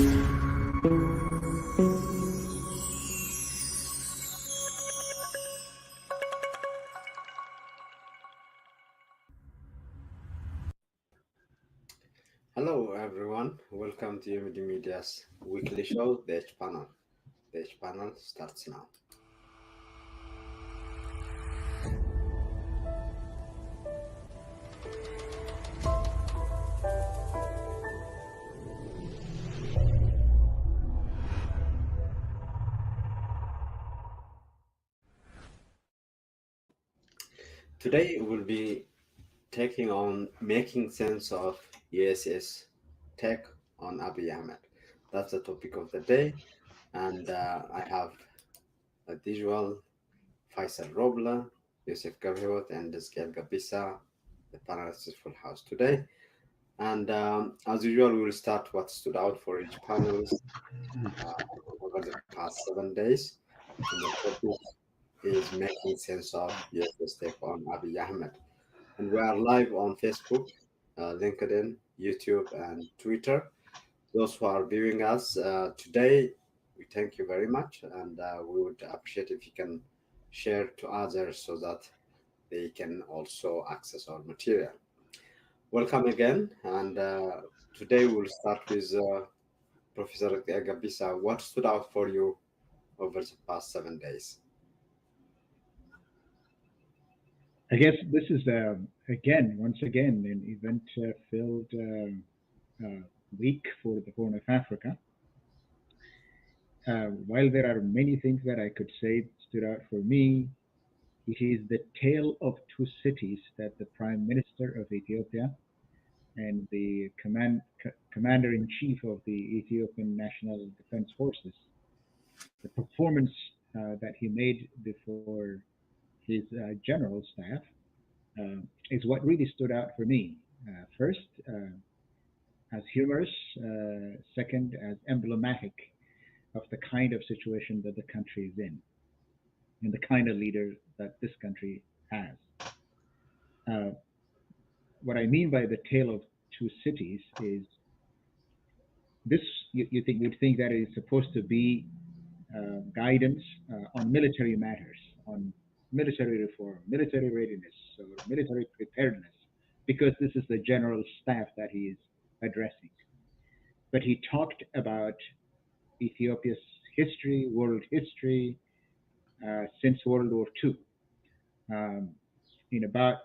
Hello, everyone. Welcome to Unity Media's weekly show, The H Panel. The H Panel starts now. Today we'll be taking on making sense of US's take on Abiy Ahmed. That's the topic of the day, and I have, as usual, Faisal Robla, Yusuf Gabhewat, and Rizkel Gabisa, the panelists is full house today. And as usual, we will start what stood out for each panelist over the past 7 days. And the topic is making sense of US's take on Abiy Ahmed. And we are live on Facebook, LinkedIn, YouTube, and Twitter. Those who are viewing us today, we thank you very much, and we would appreciate if you can share to others so that they can also access our material. Welcome again, and today we'll start with Professor Gabisa. What stood out for you over the past 7 days? I guess this is once again, an event-filled week for the Horn of Africa. While there are many things that I could say stood out for me, it is the tale of two cities that the Prime Minister of Ethiopia and the Commander-in-Chief of the Ethiopian National Defense Forces, the performance that he made before his general staff is what really stood out for me. First, as humorous, second, as emblematic of the kind of situation that the country is in and the kind of leader that this country has. What I mean by the tale of two cities is this, you'd think that it is supposed to be guidance on military matters, on military reform, military readiness, or military preparedness, because this is the general staff that he is addressing. But he talked about Ethiopia's history, world history, since World War II. In about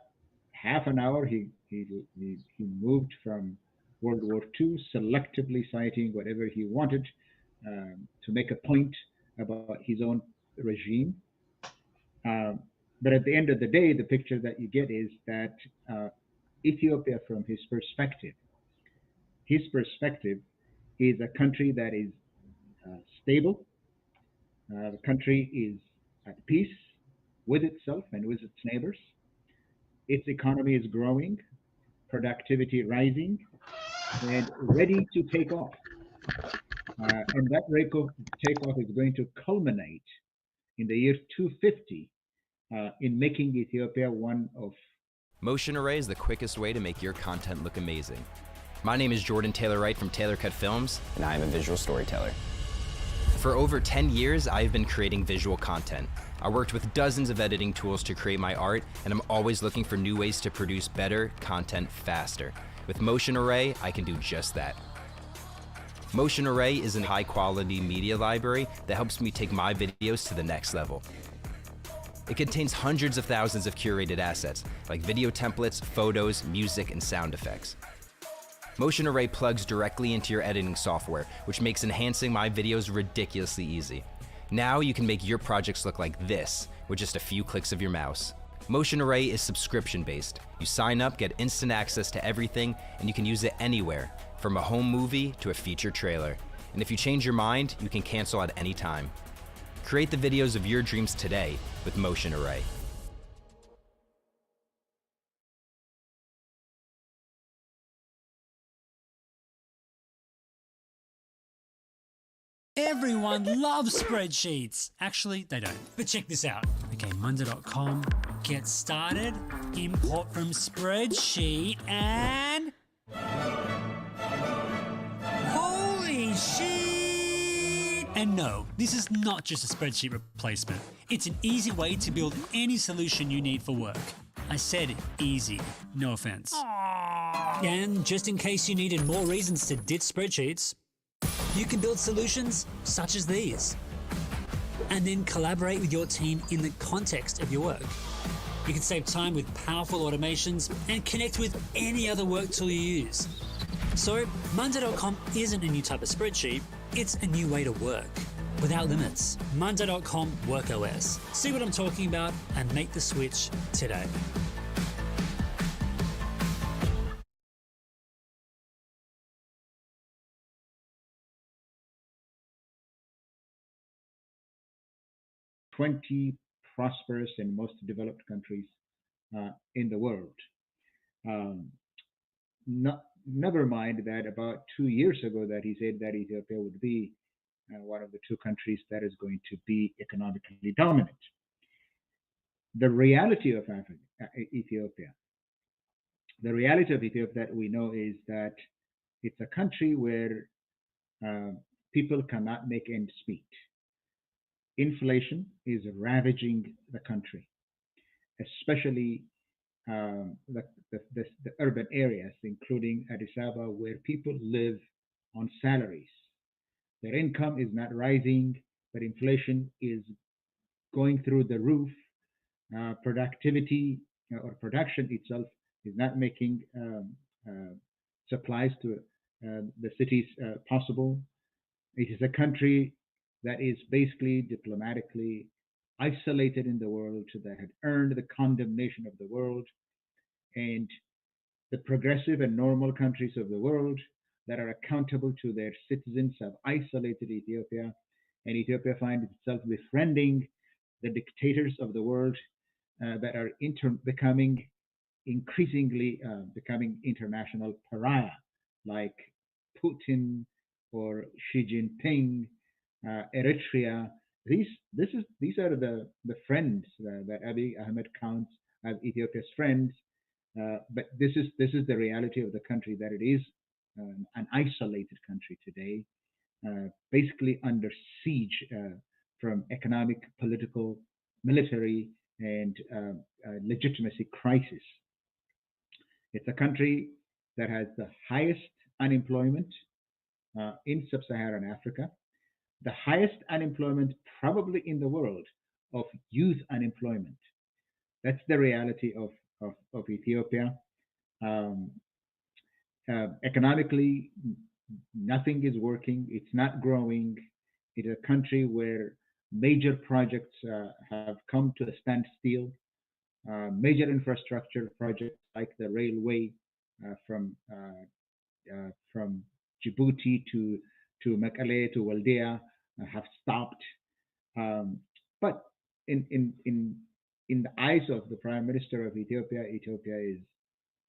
half an hour, he moved from World War II, selectively citing whatever he wanted to make a point about his own regime. But at the end of the day, the picture that you get is that Ethiopia, from his perspective, is a country that is stable. The country is at peace with itself and with its neighbors. Its economy is growing, productivity rising, and ready to take off. And that takeoff is going to culminate in the year 250 in making Ethiopia one of... Motion Array is the quickest way to make your content look amazing. My name is Jordan Taylor Wright from Taylor Cut Films, and I am a visual storyteller. For over 10 years, I have been creating visual content. I worked with dozens of editing tools to create my art, and I'm always looking for new ways to produce better content faster. With Motion Array, I can do just that. Motion Array is a high-quality media library that helps me take my videos to the next level. It contains hundreds of thousands of curated assets, like video templates, photos, music, and sound effects. Motion Array plugs directly into your editing software, which makes enhancing my videos ridiculously easy. Now you can make your projects look like this with just a few clicks of your mouse. Motion Array is subscription-based. You sign up, get instant access to everything, and you can use it anywhere, from a home movie to a feature trailer. And if you change your mind, you can cancel at any time. Create the videos of your dreams today with Motion Array. Everyone loves spreadsheets. Actually, they don't. But check this out. Okay, Monday.com, get started, import from spreadsheet, and... Holy spreadsheet! And no, this is not just a spreadsheet replacement. It's an easy way to build any solution you need for work. I said easy, no offense. And just in case you needed more reasons to ditch spreadsheets, you can build solutions such as these, and then collaborate with your team in the context of your work. You can save time with powerful automations and connect with any other work tool you use. So, Monday.com isn't a new type of spreadsheet, it's a new way to work. Without limits. Monday.com Work OS. See what I'm talking about and make the switch today. Twenty prosperous and most developed countries in the world. Um, Never mind that about 2 years ago that he said that Ethiopia would be one of the two countries that is going to be economically dominant. The reality of Ethiopia, the reality of Ethiopia that we know is that it's a country where uh, people cannot make ends meet. Inflation is ravaging the country, especially the urban areas, including Addis Ababa, where people live on salaries. Their income is not rising, but inflation is going through the roof. Productivity or production itself is not making supplies to the cities possible. It is a country that is basically diplomatically isolated in the world, that had earned the condemnation of the world, and the progressive and normal countries of the world that are accountable to their citizens have isolated Ethiopia, and Ethiopia finds itself befriending the dictators of the world that are becoming increasingly becoming international pariah, like Putin or Xi Jinping, Eritrea. These these are the friends that Abiy Ahmed counts as Ethiopia's friends. But this is the reality of the country, that it is an isolated country today, basically under siege from economic, political, military, and legitimacy crisis. It's a country that has the highest unemployment in sub-Saharan Africa, the highest unemployment probably in the world of youth unemployment. That's the reality of Ethiopia. Um, Economically, nothing is working. It's not growing. It is a country where major projects have come to a standstill. Major infrastructure projects like the railway from Djibouti to Mekelle to Waldea have stopped. But in the eyes of the Prime Minister of Ethiopia, Ethiopia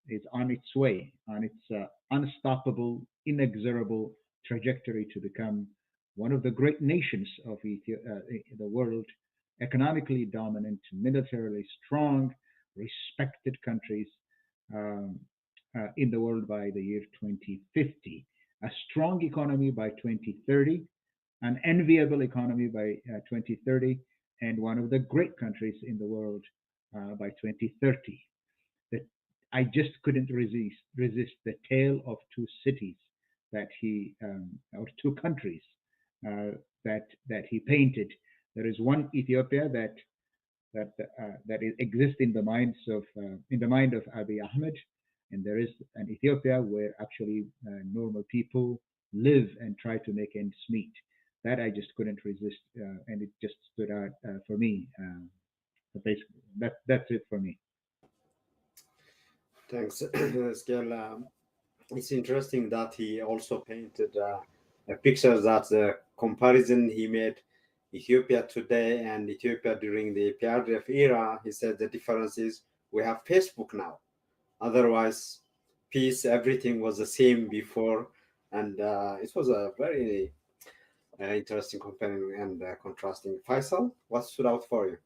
is on its way, on its unstoppable, inexorable trajectory to become one of the great nations of the world, economically dominant, militarily strong, respected countries um, in the world by the year 2050. A strong economy by 2030, an enviable economy by 2030, and one of the great countries in the world by 2030. That I just couldn't resist the tale of two cities that he or two countries that he painted. There is one Ethiopia that exists in the mind of Abiy Ahmed, and there is an Ethiopia where actually normal people live and try to make ends meet. That I just couldn't resist, and it just stood out for me. So basically, that's it for me. Thanks, Skill. It's interesting that he also painted a picture that the comparison he made Ethiopia today and Ethiopia during the PRDF era. He said the difference is we have Facebook now. Otherwise, peace, everything was the same before, and it was a very interesting comparing and contrasting. Faisal, what stood out for you?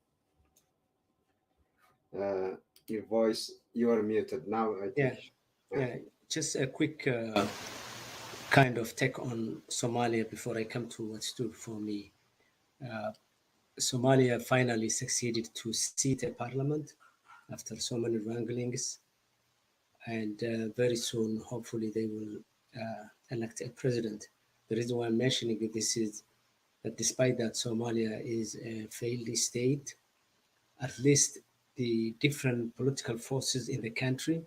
Your voice, you are muted now, I Yeah, think. yeah. Okay. Just a quick kind of take on Somalia before I come to what stood for me. Uh, Somalia finally succeeded to seat a parliament after so many wranglings, and very soon, hopefully, they will elect a president. The reason why I'm mentioning this is that despite that Somalia is a failed state, at least the different political forces in the country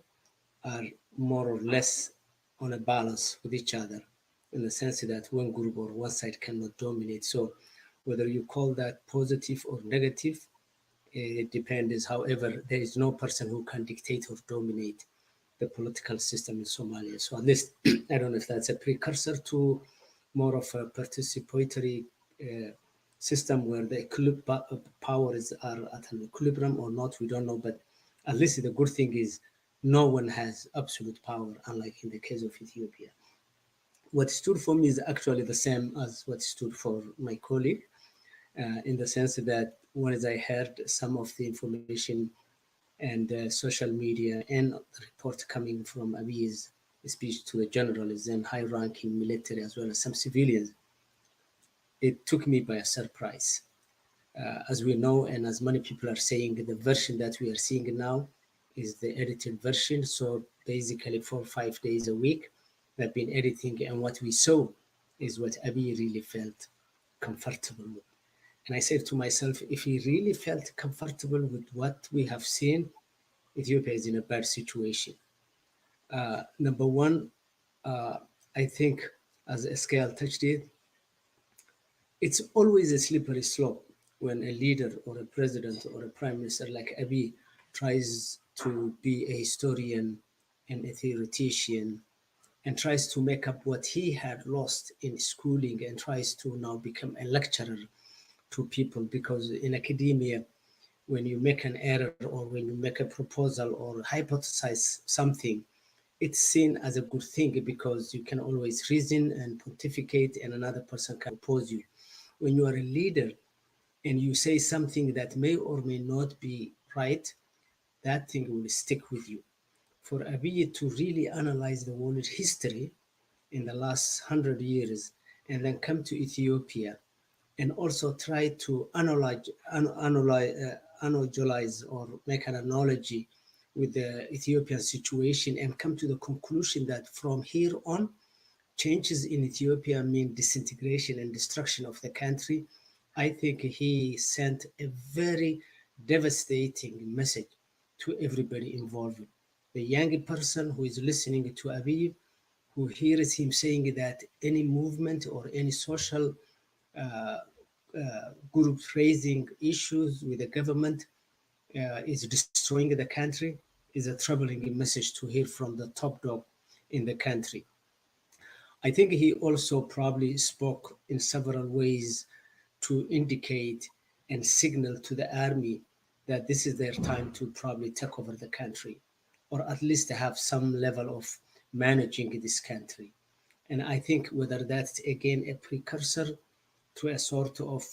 are more or less on a balance with each other in the sense that one group or one side cannot dominate. So whether you call that positive or negative, it depends. However, there is no person who can dictate or dominate the political system in Somalia. So at least, I don't know if that's a precursor to more of a participatory system where the powers are at an equilibrium or not, we don't know. But at least the good thing is no one has absolute power, unlike in the case of Ethiopia. What stood for me is actually the same as what stood for my colleague, in the sense that once I heard some of the information and social media and the report coming from Abiy's speech to the generals and high-ranking military as well as some civilians, it took me by a surprise. As we know, and as many people are saying, the version that we are seeing now is the edited version. So basically, 4 or 5 days a week, they've been editing, and what we saw is what Abiy really felt comfortable with. And I said to myself, if he really felt comfortable with what we have seen, Ethiopia is in a bad situation. Number one, uh, I think, as Eskel touched it, it's always a slippery slope when a leader or a president or a prime minister like Abiy tries to be a historian and a theoretician and tries to make up what he had lost in schooling and tries to now become a lecturer to people. Because in academia, when you make an error or when you make a proposal or hypothesize something, it's seen as a good thing because you can always reason and pontificate and another person can oppose you. When you are a leader and you say something that may or may not be right, that thing will stick with you. For Abiy to really analyze the world history in the last 100 years and then come to Ethiopia and also try to analogize or make an analogy with the Ethiopian situation and come to the conclusion that from here on, changes in Ethiopia mean disintegration and destruction of the country. I think he sent a very devastating message to everybody involved. The young person who is listening to Abiy, who hears him saying that any movement or any social uh, groups raising issues with the government is destroying the country is a troubling message to hear from the top dog in the country. I think he also probably spoke in several ways to indicate and signal to the army that this is their time to probably take over the country, or at least have some level of managing this country. And I think whether that's again a precursor to a sort of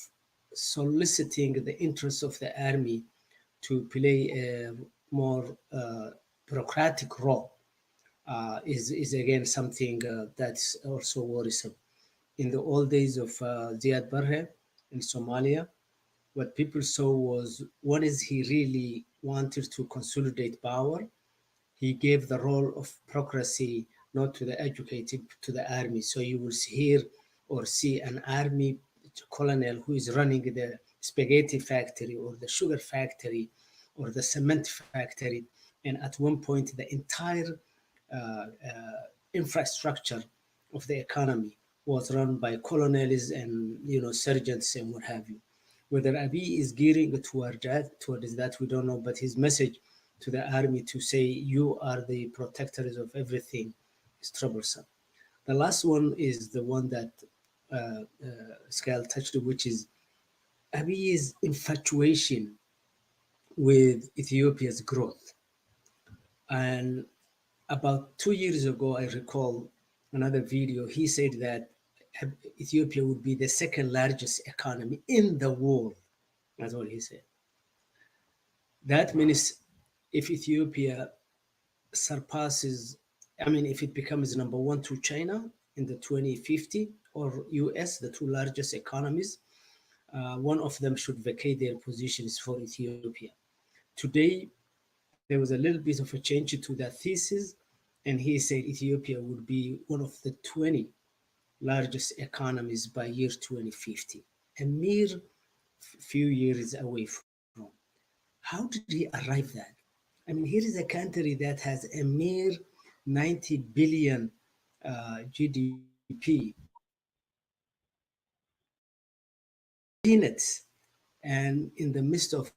soliciting the interests of the army to play a more bureaucratic role is again something that's also worrisome. In the old days of Ziad Barre in Somalia, what people saw was one is he really wanted to consolidate power. He gave the role of bureaucracy not to the educated, to the army. So you will hear or see an army colonel who is running the spaghetti factory or the sugar factory or the cement factory. And at one point, the entire infrastructure of the economy was run by colonels and sergeants and what have you. Whether Abiy is gearing towards that, we don't know. But his message to the army to say you are the protectors of everything is troublesome. The last one is the one that Skal touched, which is Abiy's infatuation with Ethiopia's growth. And about 2 years ago, I recall another video. He said that Ethiopia would be the second largest economy in the world. That's what he said. That means if Ethiopia surpasses, I mean, if it becomes number one to China in the 2050, or US, the two largest economies, one of them should vacate their positions for Ethiopia. Today, there was a little bit of a change to that thesis, and he said Ethiopia would be one of the 20 largest economies by year 2050, a mere few years away from. How did he arrive that? I mean, here is a country that has a mere 90 billion GDP, peanuts, and in the midst of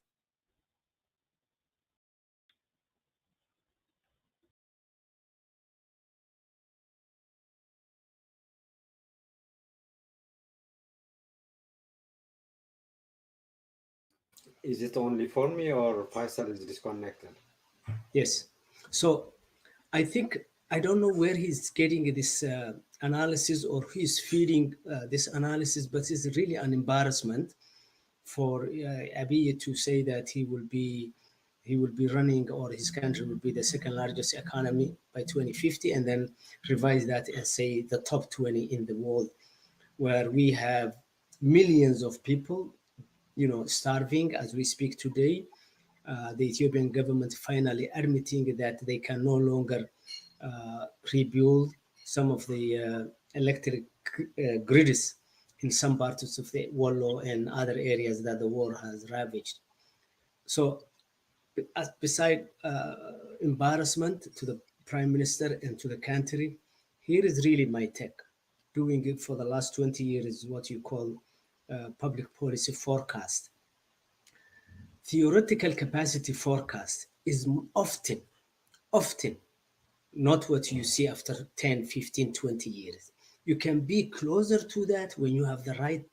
Is it only for me or Faisal is disconnected? yes. So I think I don't know where he's getting this analysis or he's feeding this analysis, but it's really an embarrassment for Abiy to say that he will be running or his country will be the second largest economy by 2050, and then revise that and say the top 20 in the world, where we have millions of people, you know, starving as we speak today. The Ethiopian government finally admitting that they can no longer rebuild some of the electric grids in some parts of the Wallo and other areas that the war has ravaged. So, beside embarrassment to the prime minister and to the country, here is really my take. Doing it for the last 20 years is what you call public policy forecast. Theoretical capacity forecast is often not what you see after 10, 15, 20 years. You can be closer to that when you have the right.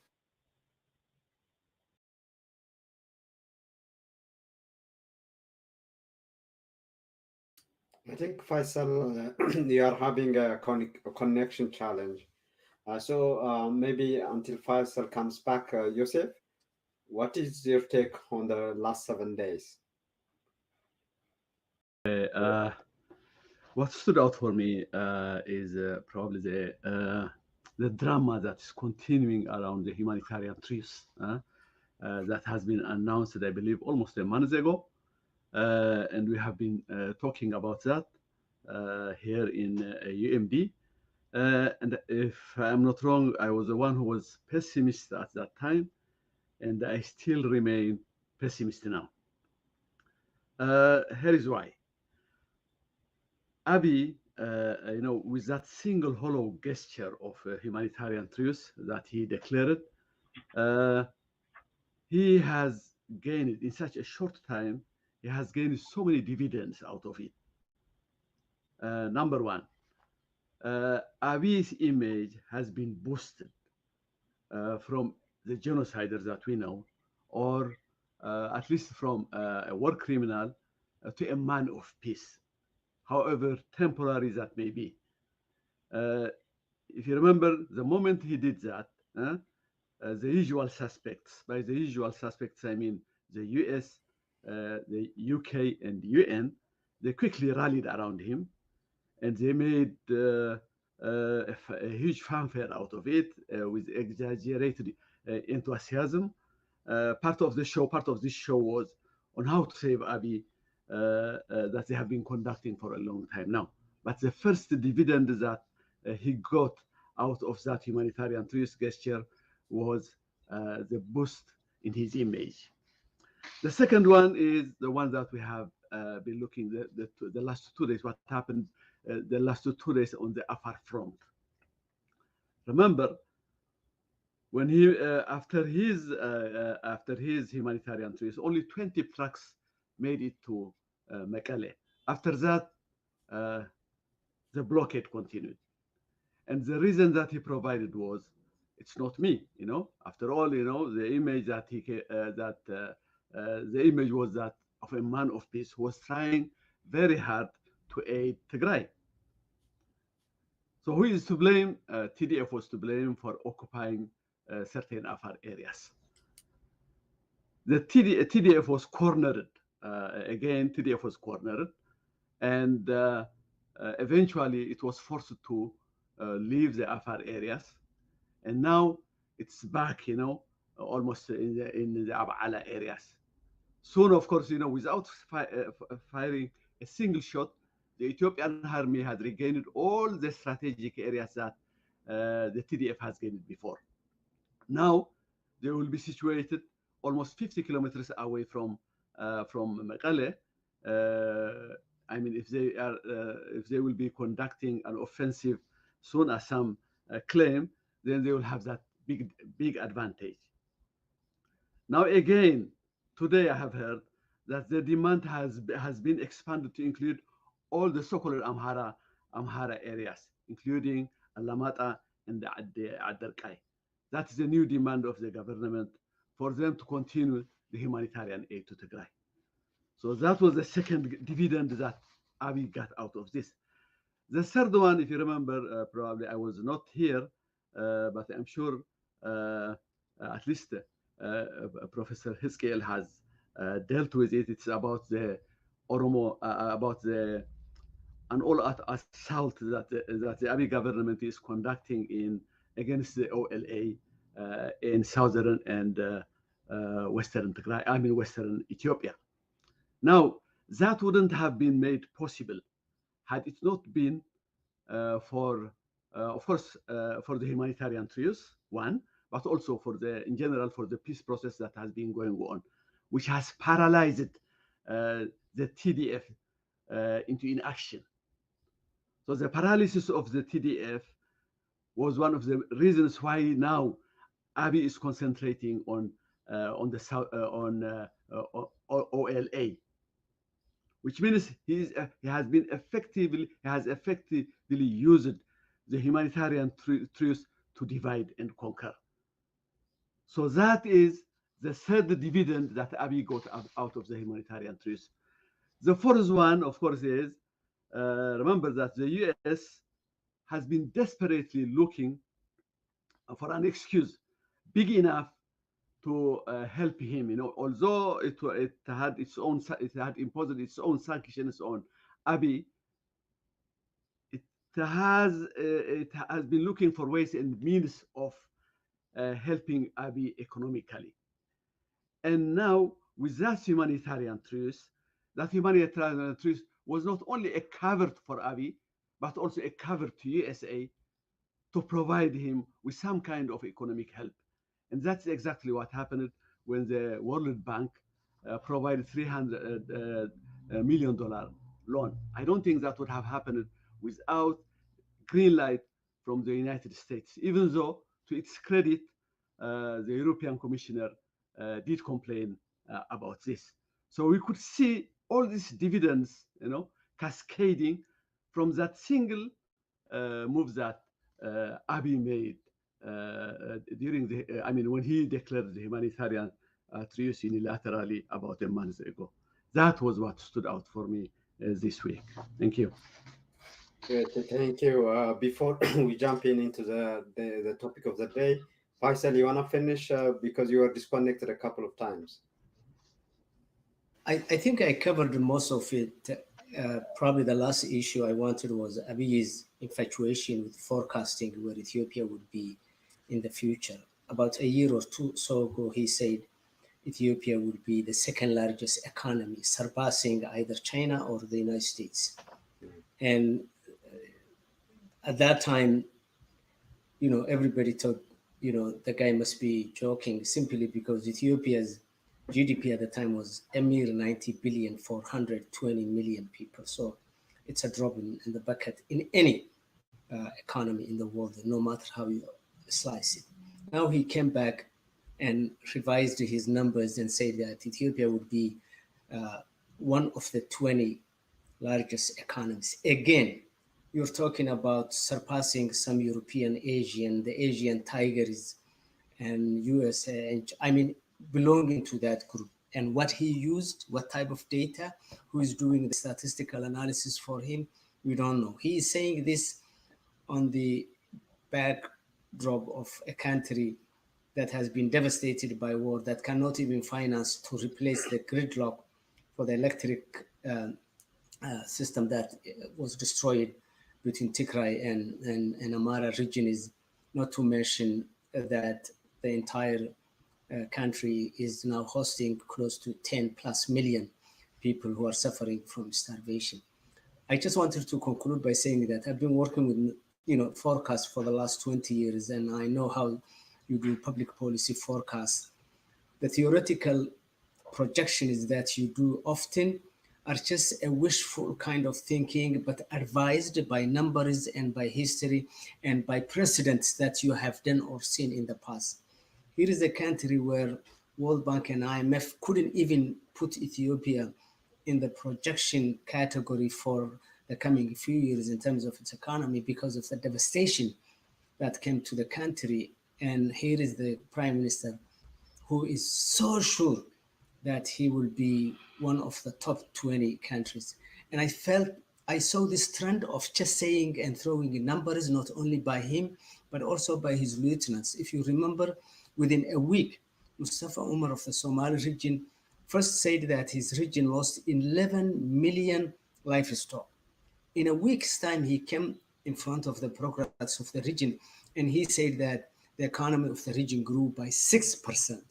I think Faisal, you are having a connection challenge. So maybe until Faisal comes back, Yosef, what is your take on the last 7 days? Uh, what stood out for me is probably the drama that is continuing around the humanitarian truce that has been announced, I believe, almost a month ago, and we have been talking about that here in UMD. And if I'm not wrong, I was the one who was pessimist at that time, and I still remain pessimist now. Here is why. Abiy, with that single hollow gesture of humanitarian truce that he declared, he has gained in such a short time. He has gained so many dividends out of it. Number one, Abiy's image has been boosted from the genociders that we know, or at least from a war criminal to a man of peace, however temporary that may be. If you remember, the moment he did that, the usual suspects, by the usual suspects, I mean the US, the UK, and the UN, they quickly rallied around him and they made a huge fanfare out of it with exaggerated enthusiasm. Part of this show was on how to save Abiy that they have been conducting for a long time now. But the first dividend that he got out of that humanitarian truce gesture was the boost in his image. The second one is the one that we have been looking the last 2 days. What happened the last 2 days on the Afar front? Remember, when he after his humanitarian truce, only 20 trucks made it to Mekelle. After that, the blockade continued. And the reason that he provided was, it's not me, After all, the image that the image was that of a man of peace who was trying very hard to aid Tigray. So who is to blame? TDF was to blame for occupying certain Afar areas. The TDF was cornered. Again, TDF was cornered, and eventually it was forced to leave the Afar areas, and now it's back, almost in the Abala areas. Soon, of course, without firing a single shot, the Ethiopian army had regained all the strategic areas that the TDF has gained before. Now, they will be situated almost 50 kilometers away from Mekelle. I mean, if they will be conducting an offensive soon as some claim, then they will have that big advantage. Now again, today I have heard that the demand has been expanded to include all the so-called Amhara areas, including Alamata and the Adarkai. That is the new demand of the government for them to continue the humanitarian aid to Tigray. So that was the second dividend that Abiy got out of this. The third one, if you remember, probably I was not here, but I'm sure at least Professor Hiskiel has dealt with it. It's about the Oromo, about the an all-out assault that the Abiy government is conducting against the OLA in southern and western Tigray, I mean western Ethiopia. Now, that wouldn't have been made possible had it not been for, of course, for the humanitarian truce, one, but also in general, for the peace process that has been going on, which has paralyzed the TDF into inaction. So the paralysis of the TDF was one of the reasons why now Abiy is concentrating on OLA, which means he has effectively used the humanitarian truce to divide and conquer. So that is the third dividend that Abiy got out of the humanitarian truce. The fourth one, of course, is remember that the US has been desperately looking for an excuse big enough to help him. Although it had imposed its own sanctions on Abiy, it has been looking for ways and means of helping Abiy economically. And now, with that humanitarian truce was not only a cover for Abiy, but also a cover to USA to provide him with some kind of economic help. And that's exactly what happened when the World Bank provided $300 million loan. I don't think that would have happened without green light from the United States, even though, to its credit, the European Commissioner did complain about this. So we could see all these dividends, cascading from that single move that Abiy made when he declared the humanitarian truce unilaterally about a month ago. That was what stood out for me this week. Thank you. Good, thank you. Before we jump into the topic of the day, Faisal, you want to finish because you were disconnected a couple of times. I think I covered most of it. Probably the last issue I wanted was Abiy's infatuation with forecasting where Ethiopia would be in the future. About a year or two so ago, he said Ethiopia would be the second largest economy, surpassing either China or the United States. And at that time, everybody thought, the guy must be joking simply because Ethiopia's GDP at the time was a mere 90 billion, 420 million people. So it's a drop in the bucket in any economy in the world, no matter how you slice it. Now he came back and revised his numbers and said that Ethiopia would be one of the 20 largest economies. Again, you're talking about surpassing some European, Asian, the Asian tigers and USA, and belonging to that group. And what he used, what type of data, who is doing the statistical analysis for him, we don't know. He is saying this on the backdrop of a country that has been devastated by war, that cannot even finance to replace the gridlock for the electric system that was destroyed between Tigray and Amara region is not to mention that the entire country is now hosting close to 10 plus million people who are suffering from starvation. I just wanted to conclude by saying that I've been working with forecasts for the last 20 years, and I know how you do public policy forecasts. The theoretical projections that you do often are just a wishful kind of thinking, but advised by numbers and by history and by precedents that you have done or seen in the past. Here is a country where World Bank and IMF couldn't even put Ethiopia in the projection category for the coming few years in terms of its economy because of the devastation that came to the country. And here is the prime minister who is so sure that he will be one of the top 20 countries. And I saw this trend of just saying and throwing in numbers, not only by him, but also by his lieutenants. If you remember, within a week, Mustafa Umar of the Somali region first said that his region lost 11 million livestock. In a week's time, he came in front of the progress of the region and he said that the economy of the region grew by 6%.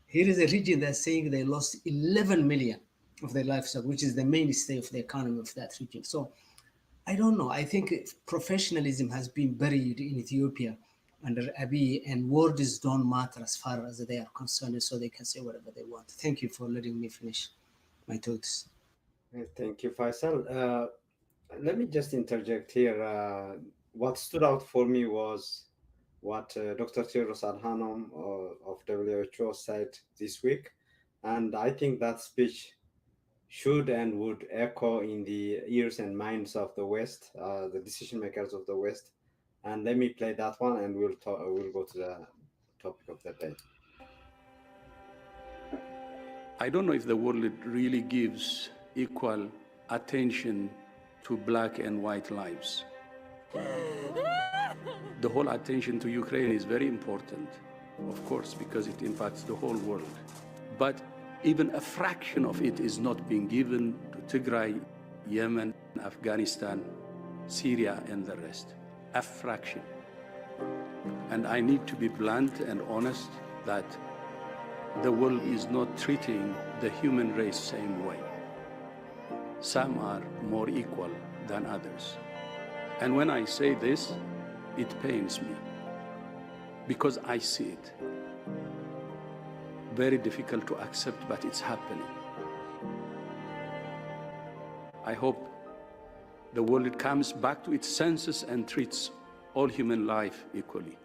Here is a region that's saying they lost 11 million of their livestock, which is the mainstay of the economy of that region. So I don't know. I think professionalism has been buried in Ethiopia under Abiy, and words don't matter as far as they are concerned, so they can say whatever they want. Thank you for letting me finish my thoughts. Thank you, Faisal. Let me just interject here. What stood out for me was what Dr. Tedros Adhanom of WHO said this week. And I think that speech should and would echo in the ears and minds of the West, the decision makers of the West. And let me play that one, and we'll go to the topic of the day. I don't know if the world really gives equal attention to black and white lives. The whole attention to Ukraine is very important, of course, because it impacts the whole world. But even a fraction of it is not being given to Tigray, Yemen, Afghanistan, Syria, and the rest. A fraction. And I need to be blunt and honest that the world is not treating the human race the same way. Some are more equal than others. And when I say this, it pains me because I see it. Very difficult to accept, but it's happening. I hope the world comes back to its senses and treats all human life equally.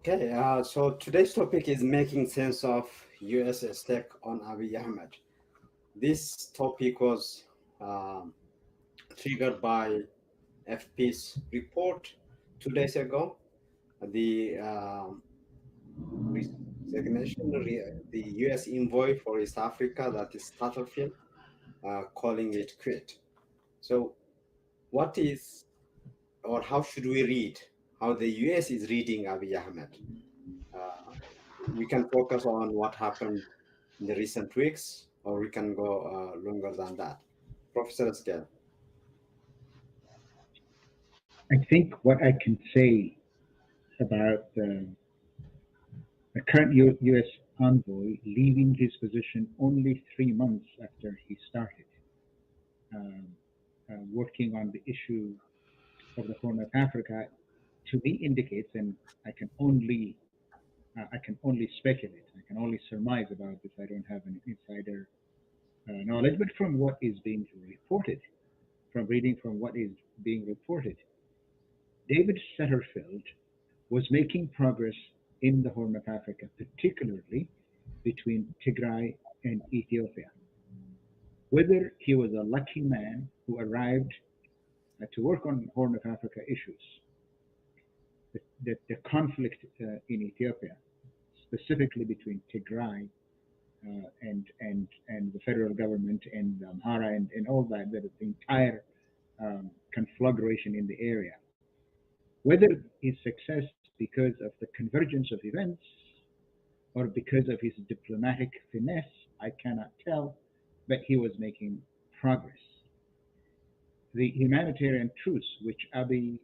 Okay, so today's topic is making sense of US attack on Abiy Ahmed. This topic was triggered by FP's report 2 days ago. The resignation, the US envoy for East Africa, that is Tatterfield, calling it quit. So, what is, or how should we read how the US is reading Abiy Ahmed? We can focus on what happened in the recent weeks, or we can go longer than that. Professor Scale. I think what I can say about the current U.S. envoy leaving his position only 3 months after he started um, working on the issue of the Horn of Africa, to me indicates, and I can only speculate, I can only surmise about this. I don't have an insider knowledge, but from what is being reported, from reading from what is being reported, David Satterfield was making progress in the Horn of Africa, particularly between Tigray and Ethiopia. Whether he was a lucky man who arrived to work on Horn of Africa issues. The conflict in Ethiopia, specifically between Tigray and the federal government and Amhara and all that, the entire conflagration in the area. Whether his success because of the convergence of events or because of his diplomatic finesse, I cannot tell, but he was making progress. The humanitarian truce, which Abiy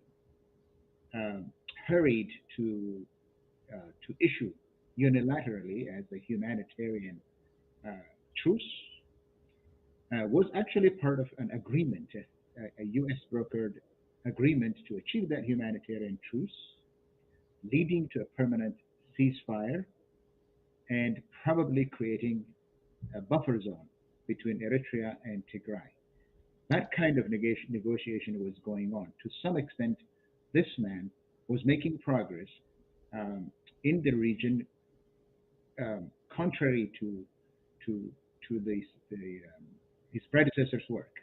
um, hurried to issue unilaterally as a humanitarian uh, truce, was actually part of an agreement, a U.S. brokered agreement to achieve that humanitarian truce, leading to a permanent ceasefire and probably creating a buffer zone between Eritrea and Tigray. That kind of negotiation was going on. To some extent, this man was making progress um, in the region, contrary to his predecessor's work.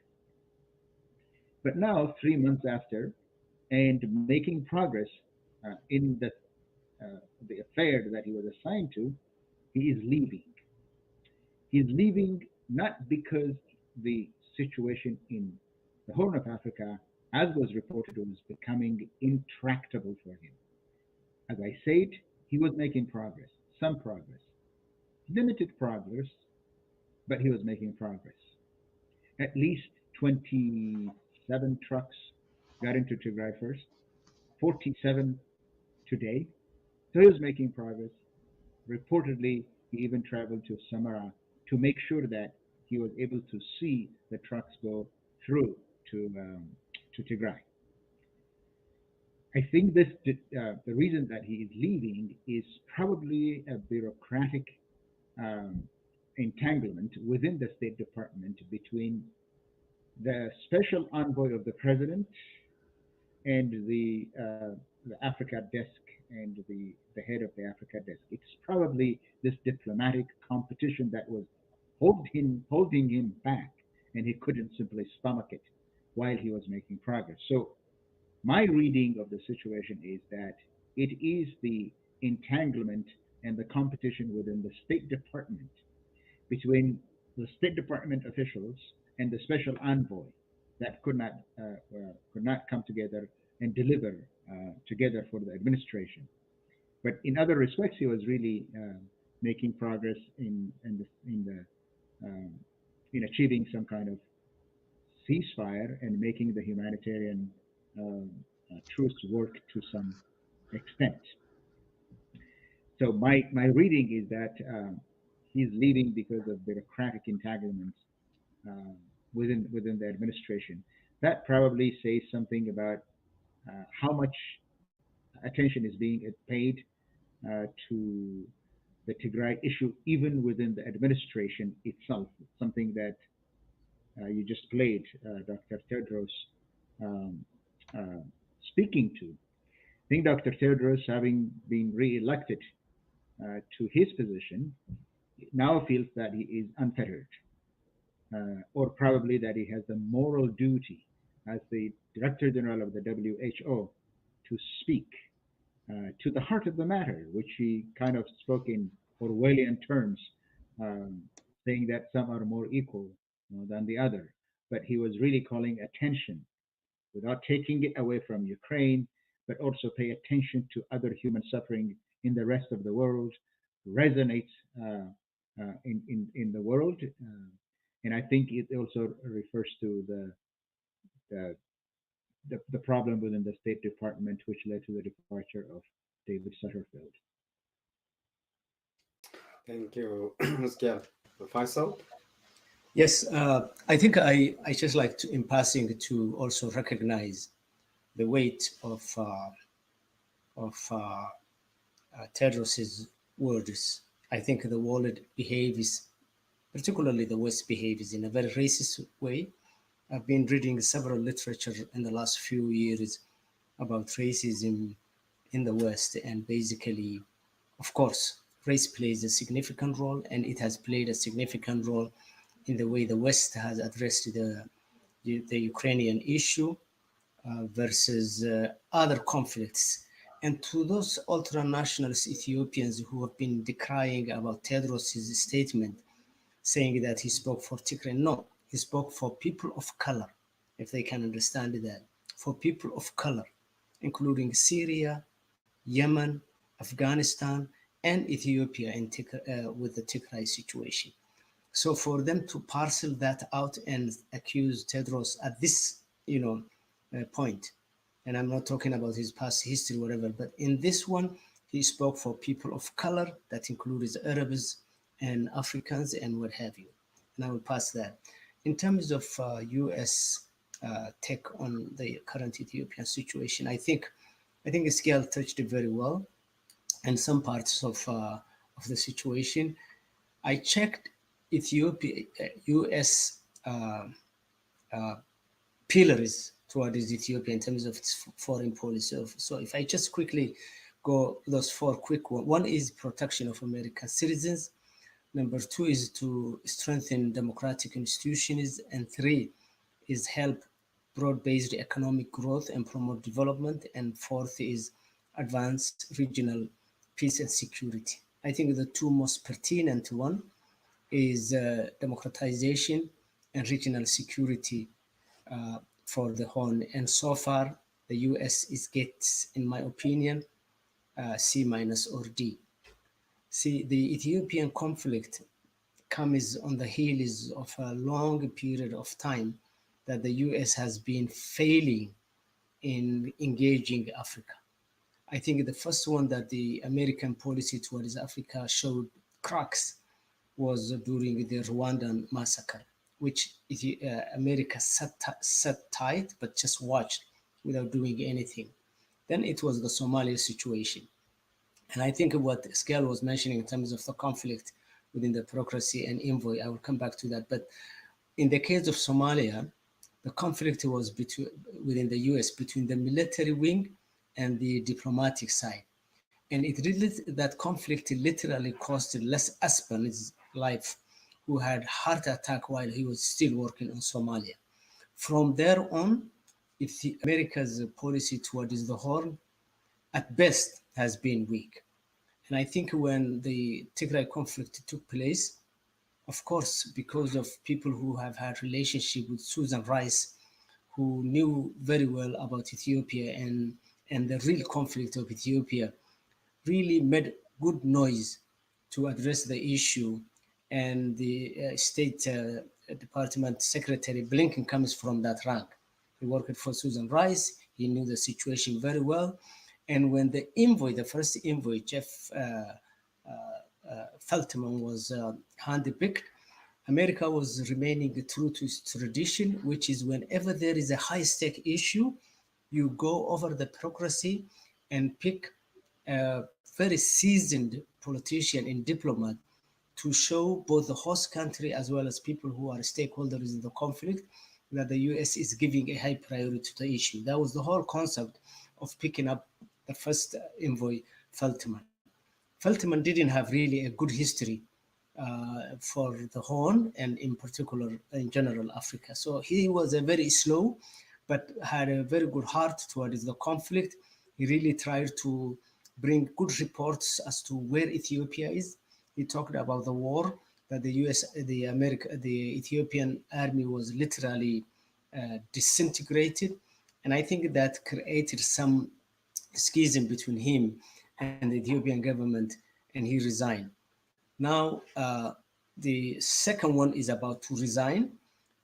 But now, 3 months after, and making progress in the affair that he was assigned to, he is leaving. He's leaving not because the situation in the Horn of Africa, as was reported, was becoming intractable for him. As I said, he was making progress, some progress, limited progress, but he was making progress. At least 27 trucks got into Tigray first, 47 today. So he was making progress. Reportedly, he even traveled to Samara to make sure that he was able to see the trucks go through to Tigray. I think the reason that he is leaving is probably a bureaucratic um, entanglement within the State Department between the special envoy of the president and the Africa desk and the head of the Africa desk. It's probably this diplomatic competition that was holding him back, and he couldn't simply stomach it while he was making progress. So my reading of the situation is that it is the entanglement and the competition within the State Department between the State Department officials and the special envoy that could not come together and deliver together for the administration. But in other respects, he was really making progress um, in achieving some kind of ceasefire and making the humanitarian truce work to some extent. So my reading is that he's leaving because of bureaucratic entanglements uh, within the administration. That probably says something about how much attention is being paid to the Tigray issue, even within the administration itself. Something that you just played, Dr. Tedros um, uh, speaking to. I think Dr. Tedros, having been re-elected to his position, now feels that he is unfettered, or probably that he has the moral duty as the Director General of the WHO to speak to the heart of the matter, which he kind of spoke in Orwellian terms, um, saying that some are more equal than the other. But he was really calling attention without taking it away from Ukraine, but also pay attention to other human suffering in the rest of the world, resonates in the world. And I think it also refers to the, the problem within the State Department, which led to the departure of David Sutterfield. Thank you, Oscar. Faisal? Yes, I think I just like to, in passing, to also recognize the weight of Tedros's words. I think the world behaves, particularly the West behaves in a very racist way. I've been reading several literature in the last few years about racism in the West, and basically, of course, race plays a significant role, and it has played a significant role in the way the West has addressed the Ukrainian issue versus other conflicts. And to those ultra-nationalist Ethiopians who have been decrying about Tedros' statement, saying that he spoke for Tigray, no, he spoke for people of color, if they can understand that, for people of color, including Syria, Yemen, Afghanistan, and Ethiopia with the Tigray situation. So for them to parcel that out and accuse Tedros at this, point, and I'm not talking about his past history, whatever, but in this one, he spoke for people of color, that includes Arabs and Africans and what have you. And I will pass that. In terms of U.S. Take on the current Ethiopian situation, I think Scale touched it very well, and some parts of the situation. I checked Ethiopia, U.S. Pillars towards Ethiopia in terms of its foreign policy. So if I just quickly go those four quick ones. One is protection of American citizens. Number two is to strengthen democratic institutions. And three is help broad-based economic growth and promote development. And fourth is advance regional peace and security. I think the two most pertinent one is democratization and regional security for the Horn. And so far, the U.S. gets, in my opinion, C minus or D. See, the Ethiopian conflict comes on the heels of a long period of time that the U.S. has been failing in engaging Africa. I think the first one that the American policy towards Africa showed cracks was during the Rwandan massacre, which America sat tight but just watched without doing anything. Then it was the Somalia situation. And I think what Scale was mentioning in terms of the conflict within the bureaucracy and envoy, I will come back to that. But in the case of Somalia, the conflict was within the US between the military wing and the diplomatic side. And that conflict literally cost Les Aspen his life, who had heart attack while he was still working on Somalia. From there on, America's policy towards the Horn, at best, has been weak. And I think when the Tigray conflict took place, of course, because of people who have had relationship with Susan Rice, who knew very well about Ethiopia and the real conflict of Ethiopia, really made good noise to address the issue. And the State Department Secretary Blinken comes from that rank. He worked for Susan Rice. He knew the situation very well. And when the first envoy, Jeff Feltman, was handpicked, America was remaining true to its tradition, which is whenever there is a high-stake issue, you go over the bureaucracy and pick a very seasoned politician and diplomat to show both the host country as well as people who are stakeholders in the conflict that the US is giving a high priority to the issue. That was the whole concept of picking up the first envoy, Feltman. Feltman didn't have really a good history for the Horn and in particular, in general, Africa. So he was a very slow, but had a very good heart towards the conflict. He really tried to bring good reports as to where Ethiopia is. He talked about the war, that the Ethiopian army was literally disintegrated. And I think that created some schism between him and the Ethiopian government, and he resigned. Now, the second one is about to resign.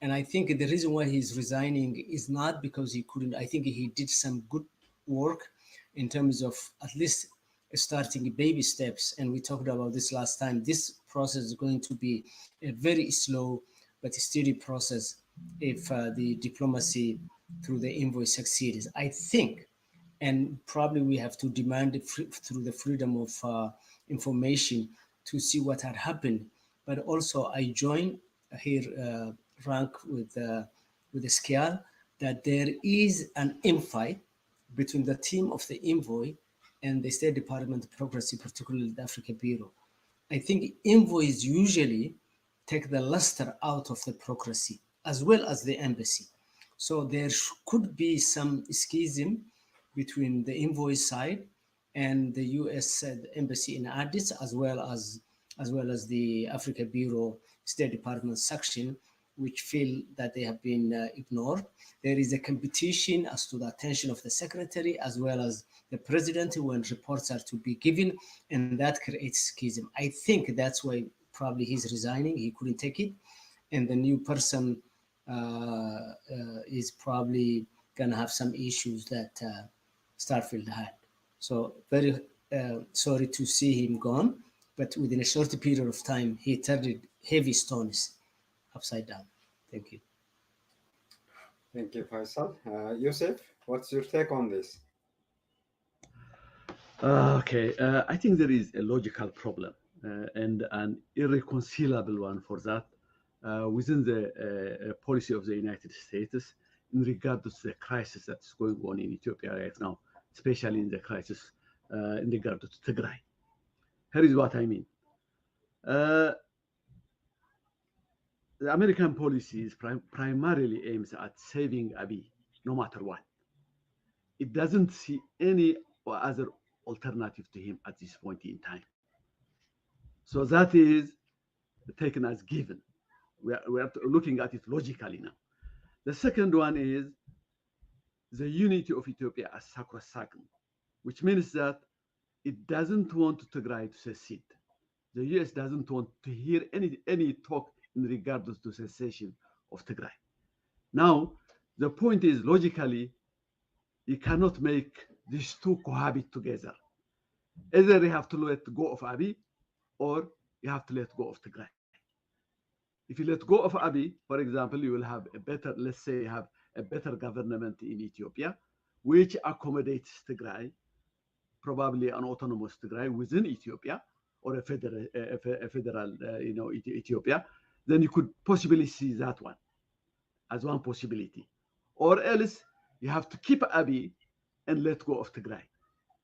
And I think the reason why he's resigning is not because he couldn't. I think he did some good work in terms of at least starting baby steps. And we talked about this last time. This process is going to be a very slow but steady process if the diplomacy through the envoy succeeds. I think, and probably we have to demand through the freedom of information to see what had happened. But also I join here rank with the Scale that there is an infight between the team of the envoy and the State Department bureaucracy, particularly the Africa Bureau. I think envoys usually take the luster out of the bureaucracy as well as the embassy. So there could be some schism between the envoy side and the U.S. Embassy in Addis, as well as the Africa Bureau State Department section, which feel that they have been ignored. There is a competition as to the attention of the secretary as well as the president when reports are to be given, and that creates schism. I think that's why probably he's resigning. He couldn't take it, and the new person is probably gonna have some issues that Starfield had. So very sorry to see him gone, but within a short period of time, he turned heavy stones upside down. Thank you. Thank you, Faisal. Yusuf, what's your take on this? Okay, I think there is a logical problem and an irreconcilable one for that within the policy of the United States in regard to the crisis that's going on in Ethiopia right now, especially in the crisis in regard to Tigray. Here is what I mean. The American policy is primarily aims at saving Abiy, no matter what. It doesn't see any other alternative to him at this point in time. So that is taken as given. We are looking at it logically now. The second one is the unity of Ethiopia as sacrosanct, which means that it doesn't want Tigray to secede. The US doesn't want to hear any talk in regard to cessation of Tigray. Now, the point is logically, you cannot make these two cohabit together. Either you have to let go of Abiy or you have to let go of Tigray. If you let go of Abiy, for example, you will have a better, let's say, you have a better government in Ethiopia, which accommodates Tigray, probably an autonomous Tigray within Ethiopia or a federal, Ethiopia. Then you could possibly see that one as one possibility, or else you have to keep Abiy and let go of Tigray.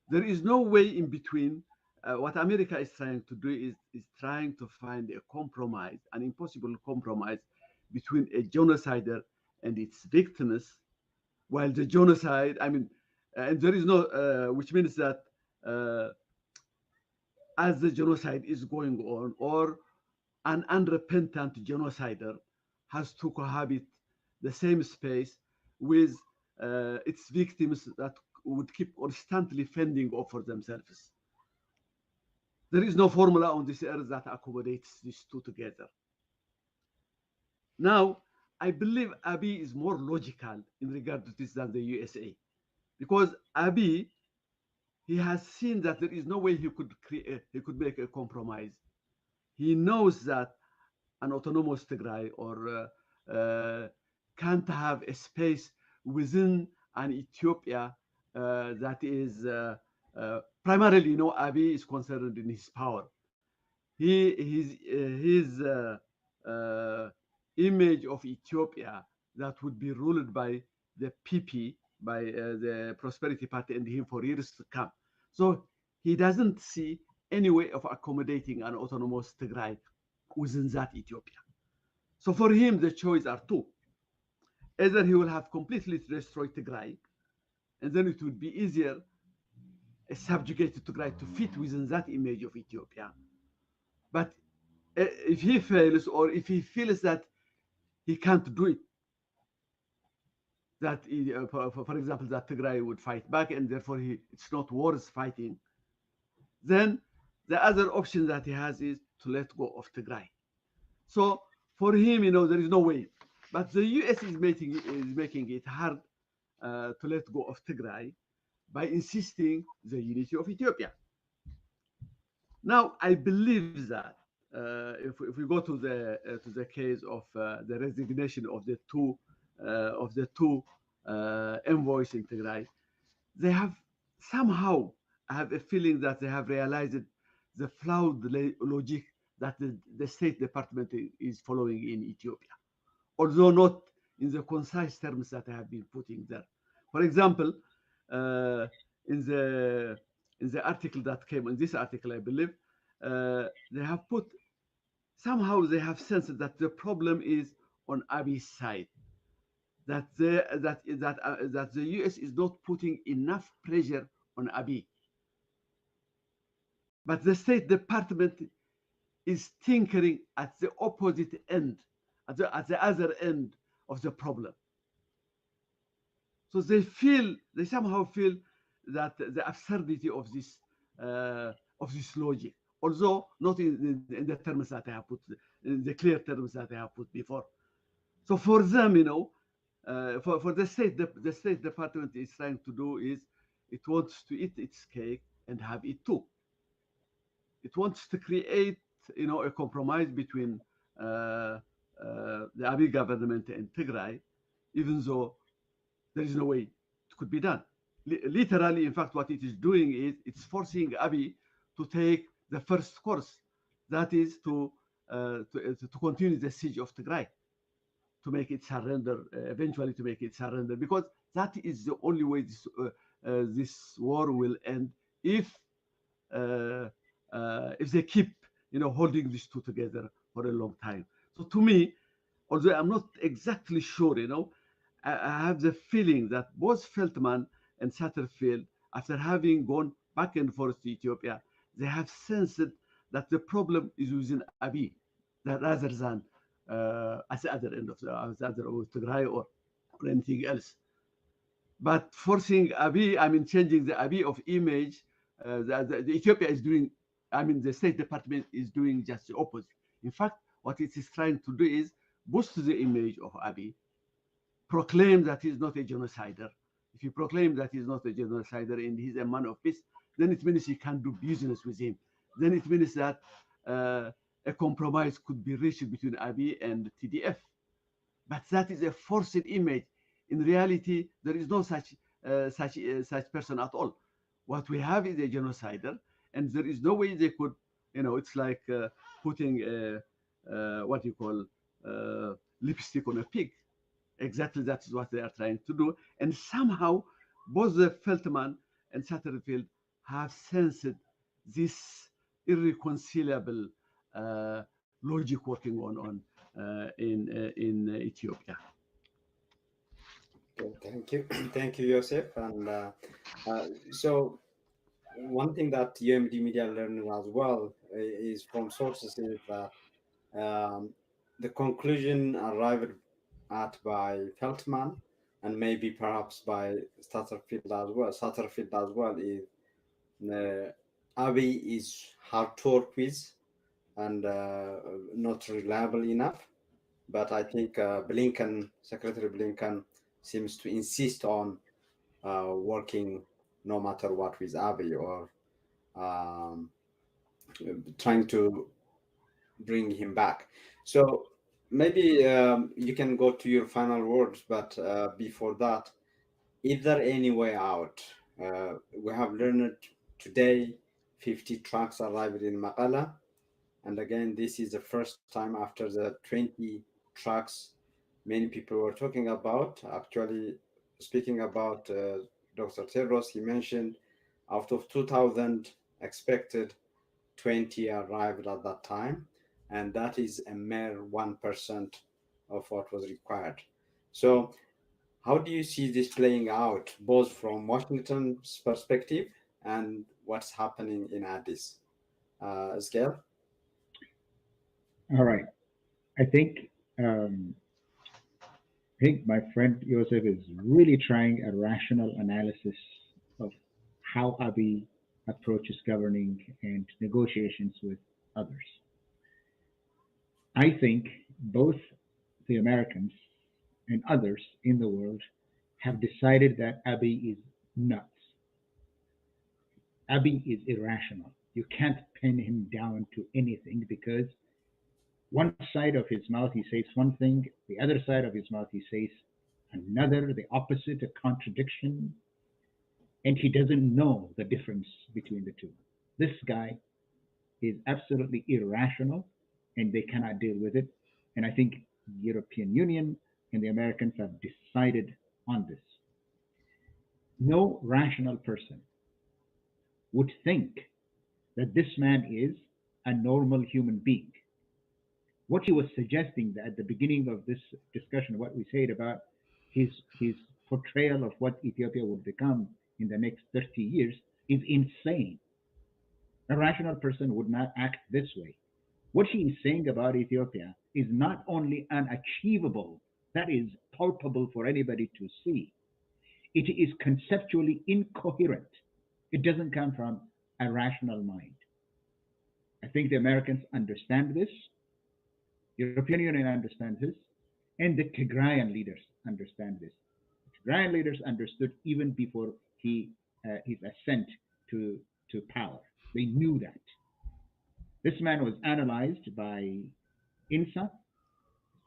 There is no way in between. What America is trying to do is trying to find a compromise, an impossible compromise between a genocider and its victims, while the genocide, and there is no, which means that as the genocide is going on, or an unrepentant genocider has to cohabit the same space with its victims that would keep constantly fending off for themselves. There is no formula on this earth that accommodates these two together. Now, I believe Abiy is more logical in regard to this than the USA, because Abiy, he has seen that there is no way he could make a compromise. He knows that an autonomous Tigray or can't have a space within an Ethiopia that is primarily, Abiy is concerned in his power. His image of Ethiopia that would be ruled by the PP, by the Prosperity Party and him for years to come. So he doesn't see any way of accommodating an autonomous Tigray within that Ethiopia. So for him, the choice are two. Either he will have completely destroyed Tigray, and then it would be easier a subjugated Tigray to fit within that image of Ethiopia. But if he fails, or if he feels that he can't do it, that for example, that Tigray would fight back, and therefore it's not worth fighting, then the other option that he has is to let go of Tigray. So for him, there is no way. But the US is making it hard to let go of Tigray by insisting the unity of Ethiopia. Now, I believe that if we go to the case of the resignation of the two envoys in Tigray, they have somehow, I have a feeling that they have realized the flawed logic that the State Department is following in Ethiopia, although not in the concise terms that I have been putting there. For example, in the article that came, in this article, I believe, they have put, somehow they have sensed that the problem is on Abiy's side, that the US is not putting enough pressure on Abiy. But the State Department is tinkering at the opposite end, at the other end of the problem. So they somehow feel that the absurdity of this logic, although not in the terms that I have put, in the clear terms that I have put before. So for them, for the State Department is trying to do is it wants to eat its cake and have it too. It wants to create, a compromise between the Abiy government and Tigray, even though there is no way it could be done. Literally, in fact, what it is doing is it's forcing Abiy to take the first course, that is to continue the siege of Tigray, to make it surrender, eventually to make it surrender, because that is the only way this war will end if they keep, holding these two together for a long time. So to me, although I'm not exactly sure, I have the feeling that both Feldman and Satterfield, after having gone back and forth to Ethiopia, they have sensed that the problem is within Abiy, that rather than at the other end of the other of Tigray or anything else. But forcing Abiy, I mean, changing the Abiy of image, the Ethiopia is doing, I mean, the State Department is doing just the opposite. In fact, what it is trying to do is boost the image of Abiy, proclaim that he's not a genocider. If you proclaim that he's not a genocider and he's a man of peace, then it means you can do business with him. Then it means that a compromise could be reached between Abiy and TDF. But that is a forced image. In reality, there is no such person at all. What we have is a genocider, and there is no way they could, it's like putting what you call lipstick on a pig. Exactly, that is what they are trying to do. And somehow, both the Feltman and Satterfield have sensed this irreconcilable logic working on in Ethiopia. Okay, thank you. Thank you, Joseph. And so one thing that UMD Media learned as well is from sources is that the conclusion arrived at by Feltman and maybe perhaps by Satterfield as well is Abiy is hard to work with and not reliable enough. But I think Secretary Blinken seems to insist on working no matter what with Abiy or um, trying to bring him back. So maybe you can go to your final words, but before that, is there any way out? We have learned today 50 trucks arrived in Maqala. And again, this is the first time after the 20 trucks many people were talking about. Actually, speaking about Dr. Tedros, he mentioned out of 2,000 expected, 20 arrived at that time, and that is a mere 1% of what was required. So, how do you see this playing out, both from Washington's perspective and what's happening in Addis? Sgail? All right. I think um, I think my friend Joseph is really trying a rational analysis of how Abiy approaches governing and negotiations with others. I think both the Americans and others in the world have decided that Abiy is nuts. Abiy is irrational. You can't pin him down to anything because one side of his mouth he says one thing, the other side of his mouth he says another, the opposite, a contradiction, and he doesn't know the difference between the two. This guy is absolutely irrational and they cannot deal with it. And I think the European Union and the Americans have decided on this. No rational person would think that this man is a normal human being. What he was suggesting at the beginning of this discussion, what we said about his portrayal of what Ethiopia would become in the next 30 years is insane. A rational person would not act this way. What he is saying about Ethiopia is not only unachievable, that is palpable for anybody to see. It is conceptually incoherent. It doesn't come from a rational mind. I think the Americans understand this, European Union understands this, and the Tigrayan leaders understand this. The Tigrayan leaders understood even before his ascent to power. They knew that. This man was analyzed by INSA,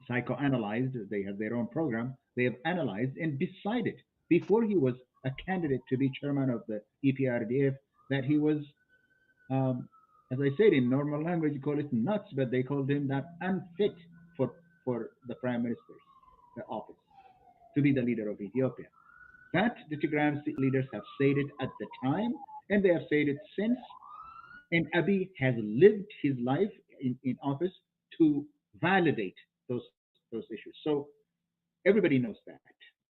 psychoanalyzed. They have their own program. They have analyzed and decided before he was a candidate to be chairman of the EPRDF that he was, um, as I said in normal language, you call it nuts, but they called him that unfit for the prime minister's office to be the leader of Ethiopia. That the Tigrayan leaders have said it at the time, and they have said it since. And Abiy has lived his life in office to validate those issues. So everybody knows that.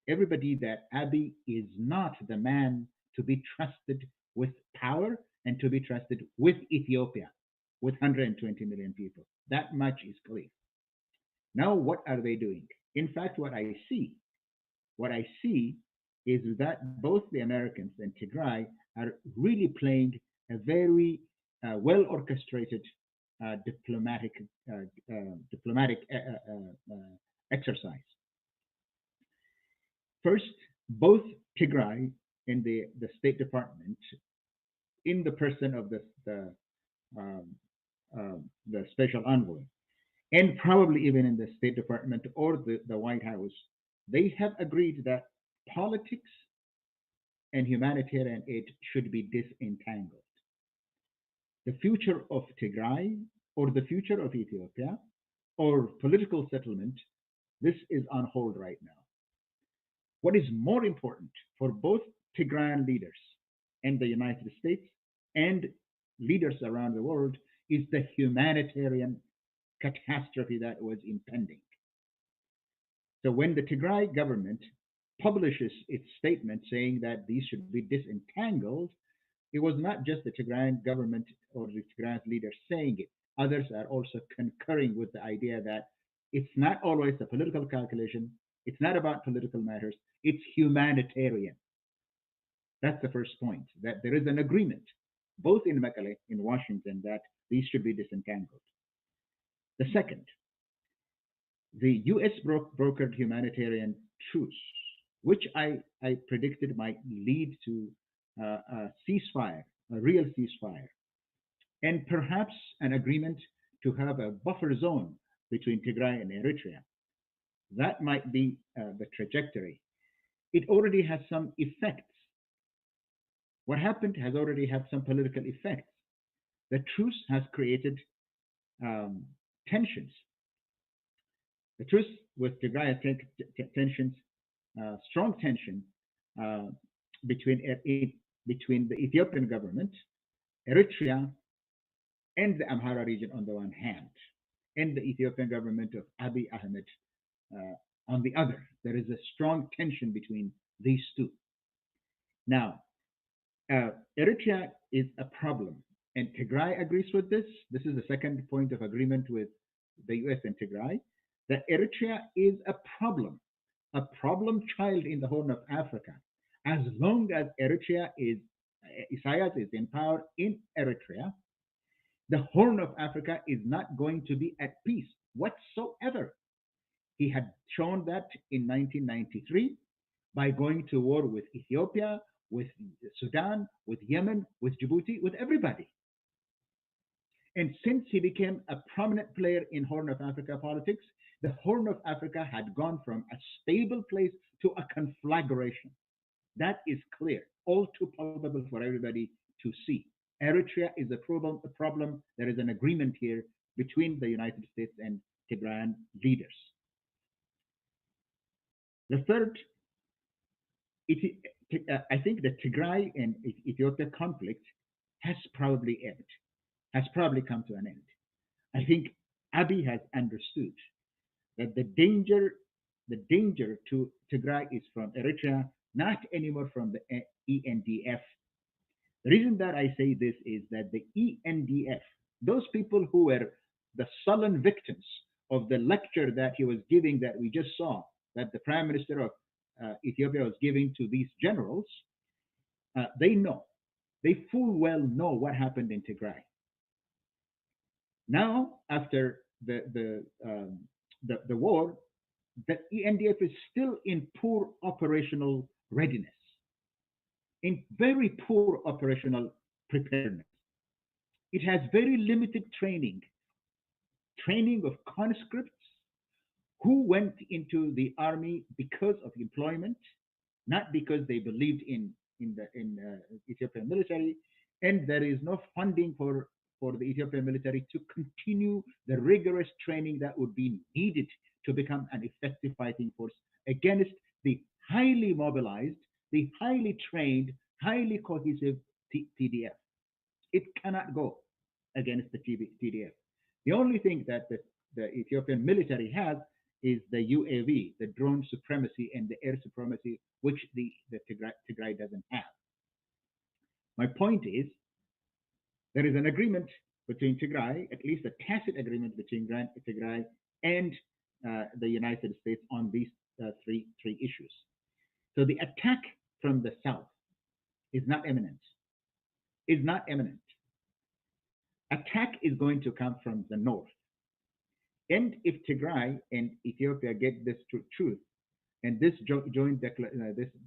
Everybody that Abiy is not the man to be trusted with power and to be trusted with Ethiopia, with 120 million people. That much is clear. Now, what are they doing? In fact, what I see is that both the Americans and Tigray are really playing a very well orchestrated diplomatic uh, diplomatic exercise. First, both Tigray and the State Department, in the person of um, the special envoy, and probably even in the State Department or the White House, they have agreed that politics and humanitarian aid should be disentangled. The future of Tigray or the future of Ethiopia or political settlement, this is on hold right now. What is more important for both Tigrayan leaders and the United States and leaders around the world is the humanitarian catastrophe that was impending. So when the Tigray government publishes its statement saying that these should be disentangled, it was not just the Tigrayan government or the Tigrayan leaders saying it. Others are also concurring with the idea that it's not always a political calculation. It's not about political matters. It's humanitarian. That's the first point, that there is an agreement, both in Mekelle, in Washington, that these should be disentangled. The second, the US brokered humanitarian truce, which I predicted might lead to a ceasefire, a real ceasefire, and perhaps an agreement to have a buffer zone between Tigray and Eritrea. That might be the trajectory. It already has some effects. What happened has already had some political effects. The truce has created um, tensions. The truce with Tigray tensions, strong tension uh, between between the Ethiopian government, Eritrea, and the Amhara region on the one hand, and the Ethiopian government of Abiy Ahmed on the other. There is a strong tension between these two. Now, Eritrea is a problem, and Tigray agrees with this. This is the second point of agreement with the US and Tigray, that Eritrea is a problem child in the Horn of Africa. As long as Eritrea is, Isaias is in power in Eritrea, the Horn of Africa is not going to be at peace whatsoever. He had shown that in 1993 by going to war with Ethiopia, with Sudan, with Yemen, with Djibouti, with everybody. And since he became a prominent player in Horn of Africa politics, the Horn of Africa had gone from a stable place to a conflagration. That is clear, all too palpable for everybody to see. Eritrea is a problem. A problem. There is an agreement here between the United States and Tigrayan leaders. The third, I think the Tigray and Ethiopia conflict has probably ended, has probably come to an end. I think Abiy has understood that the danger the danger to Tigray is from Eritrea, not anymore from the ENDF. The reason that I say this is that the ENDF, those people who were the sullen victims of the lecture that he was giving, that we just saw, that the Prime Minister of Ethiopia was giving to these generals, they know, they full well know what happened in Tigray. Now, after the war, the ENDF is still in poor operational readiness, in very poor operational preparedness. It has very limited training of conscripts who went into the army because of employment, not because they believed in Ethiopian military, and there is no funding for the Ethiopian military to continue the rigorous training that would be needed to become an effective fighting force against the highly mobilized, the highly trained, highly cohesive TDF. It cannot go against the TDF. The only thing that the Ethiopian military has is the UAV, the drone supremacy and the air supremacy, which the Tigray doesn't have. My point is, there is an agreement between Tigray, at least a tacit agreement between Tigray and the United States on these three issues. So the attack from the south is not imminent. Is not imminent. Attack is going to come from the north. And if Tigray and Ethiopia get this truth, and this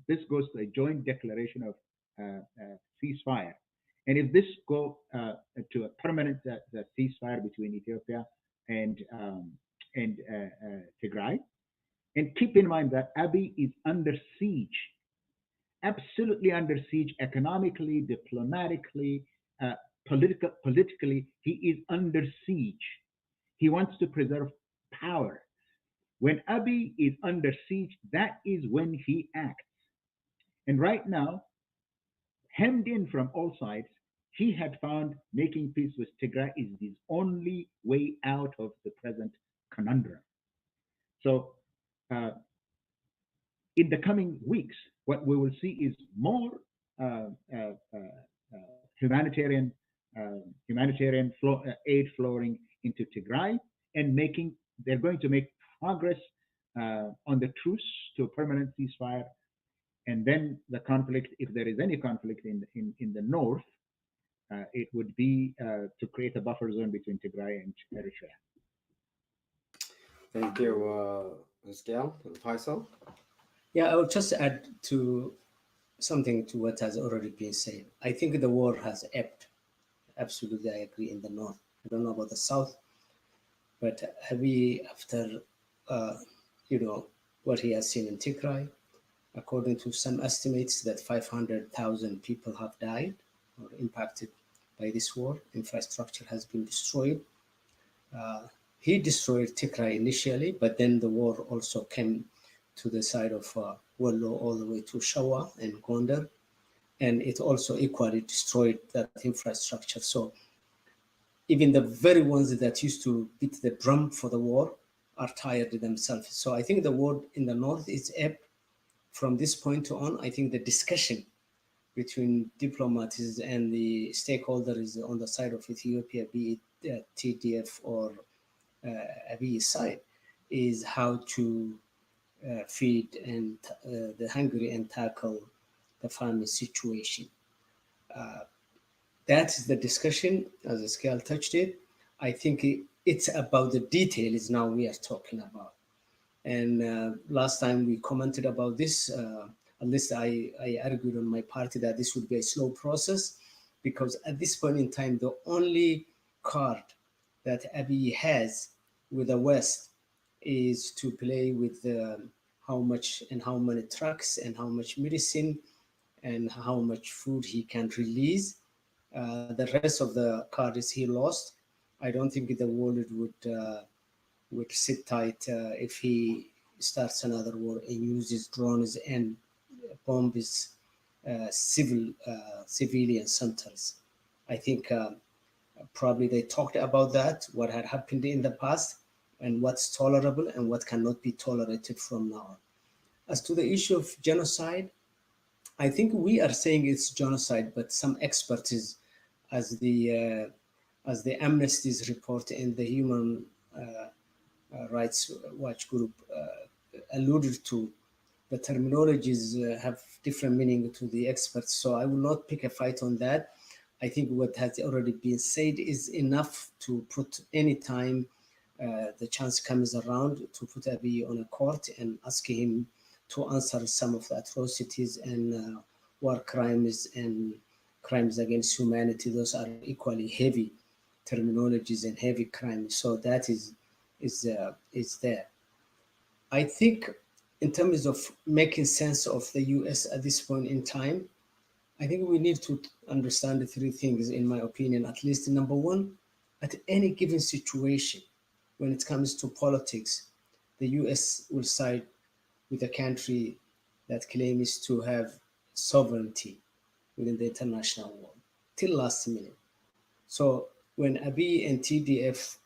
this goes to a joint declaration of ceasefire, and if this go to a permanent ceasefire between Ethiopia and Tigray, and keep in mind that Abiy is under siege, absolutely under siege, economically, diplomatically, politically, he is under siege. He wants to preserve power. When Abiy is under siege, that is when he acts. And right now, hemmed in from all sides, he had found making peace with Tigray is his only way out of the present conundrum. So, in the coming weeks, what we will see is more uh, uh, humanitarian aid flowing into Tigray and making. They're going to make progress on the truce to a permanent ceasefire, and then the conflict, if there is any conflict in the north, it would be to create a buffer zone between Tigray and Eritrea. Thank you, Gail and Faisal. Yeah, I will just add to something to what has already been said. I think the war has ebbed. Absolutely, I agree in the north. I don't know about the south, but Abiy, after uh, what he has seen in Tigray, according to some estimates, that 500,000 people have died or impacted by this war. Infrastructure has been destroyed. He destroyed Tigray initially, but then the war also came to the side of Wallo all the way to Shawa and Gondar, and it also equally destroyed that infrastructure. So even the very ones that used to beat the drum for the war are tired themselves. So I think the war in the north is ebbed. From this point on, I think the discussion between diplomats and the stakeholders on the side of Ethiopia, be it TDF or Abiy's side, is how to feed and the hungry and tackle the famine situation. That is the discussion, as Scale touched it. I think it's about the details now we are talking about. And last time we commented about this, at least I argued on my party that this would be a slow process, because at this point in time, the only card that Abiy has with the West is to play with how much and how many trucks and how much medicine and how much food he can release. The rest of the cards he lost. I don't think the world would sit tight if he starts another war and uses drones and bombs civilian centers. I think probably they talked about that, what had happened in the past, and what's tolerable and what cannot be tolerated from now on. As to the issue of genocide, I think we are saying it's genocide, but some experts, as the Amnesty's report and the Human Rights Watch group alluded to, the terminologies have different meaning to the experts. So I will not pick a fight on that. I think what has already been said is enough to put any time the chance comes around to put Abiy on a court and ask him to answer some of the atrocities and war crimes and crimes against humanity. Those are equally heavy terminologies and heavy crimes. So that is there. I think in terms of making sense of the US at this point in time, I think we need to understand the three things, in my opinion. At least number one, at any given situation, when it comes to politics, the US will side with a country that claims to have sovereignty within the international world till last minute. So when Abiy and TDF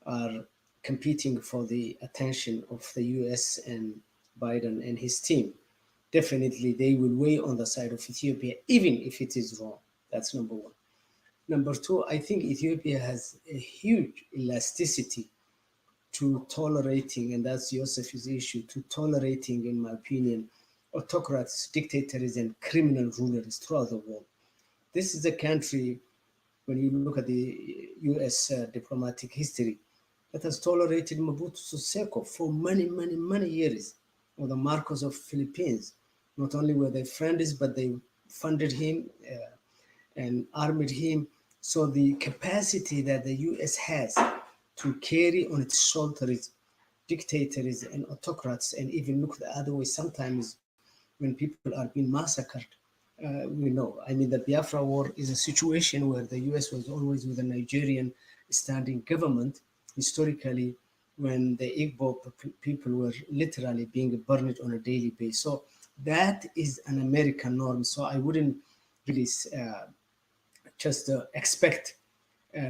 are competing for the attention of the US and Biden and his team, definitely they will weigh on the side of Ethiopia, even if it is wrong. That's number one. Number two, I think Ethiopia has a huge elasticity to tolerating, and that's Yosef's issue, to tolerating, in my opinion, autocrats, dictators, and criminal rulers throughout the world. This is a country, when you look at the US diplomatic history, that has tolerated Mobutu Sese for many, many, many years, or the Marcos of Philippines. Not only were they friends, but they funded him and armed him. So the capacity that the US has to carry on its shoulders dictators and autocrats, and even look the other way sometimes when people are being massacred. We know. I mean, the Biafra War is a situation where the US was always with a Nigerian standing government, historically, when the Igbo people were literally being burned on a daily basis. So that is an American norm. So I wouldn't really just expect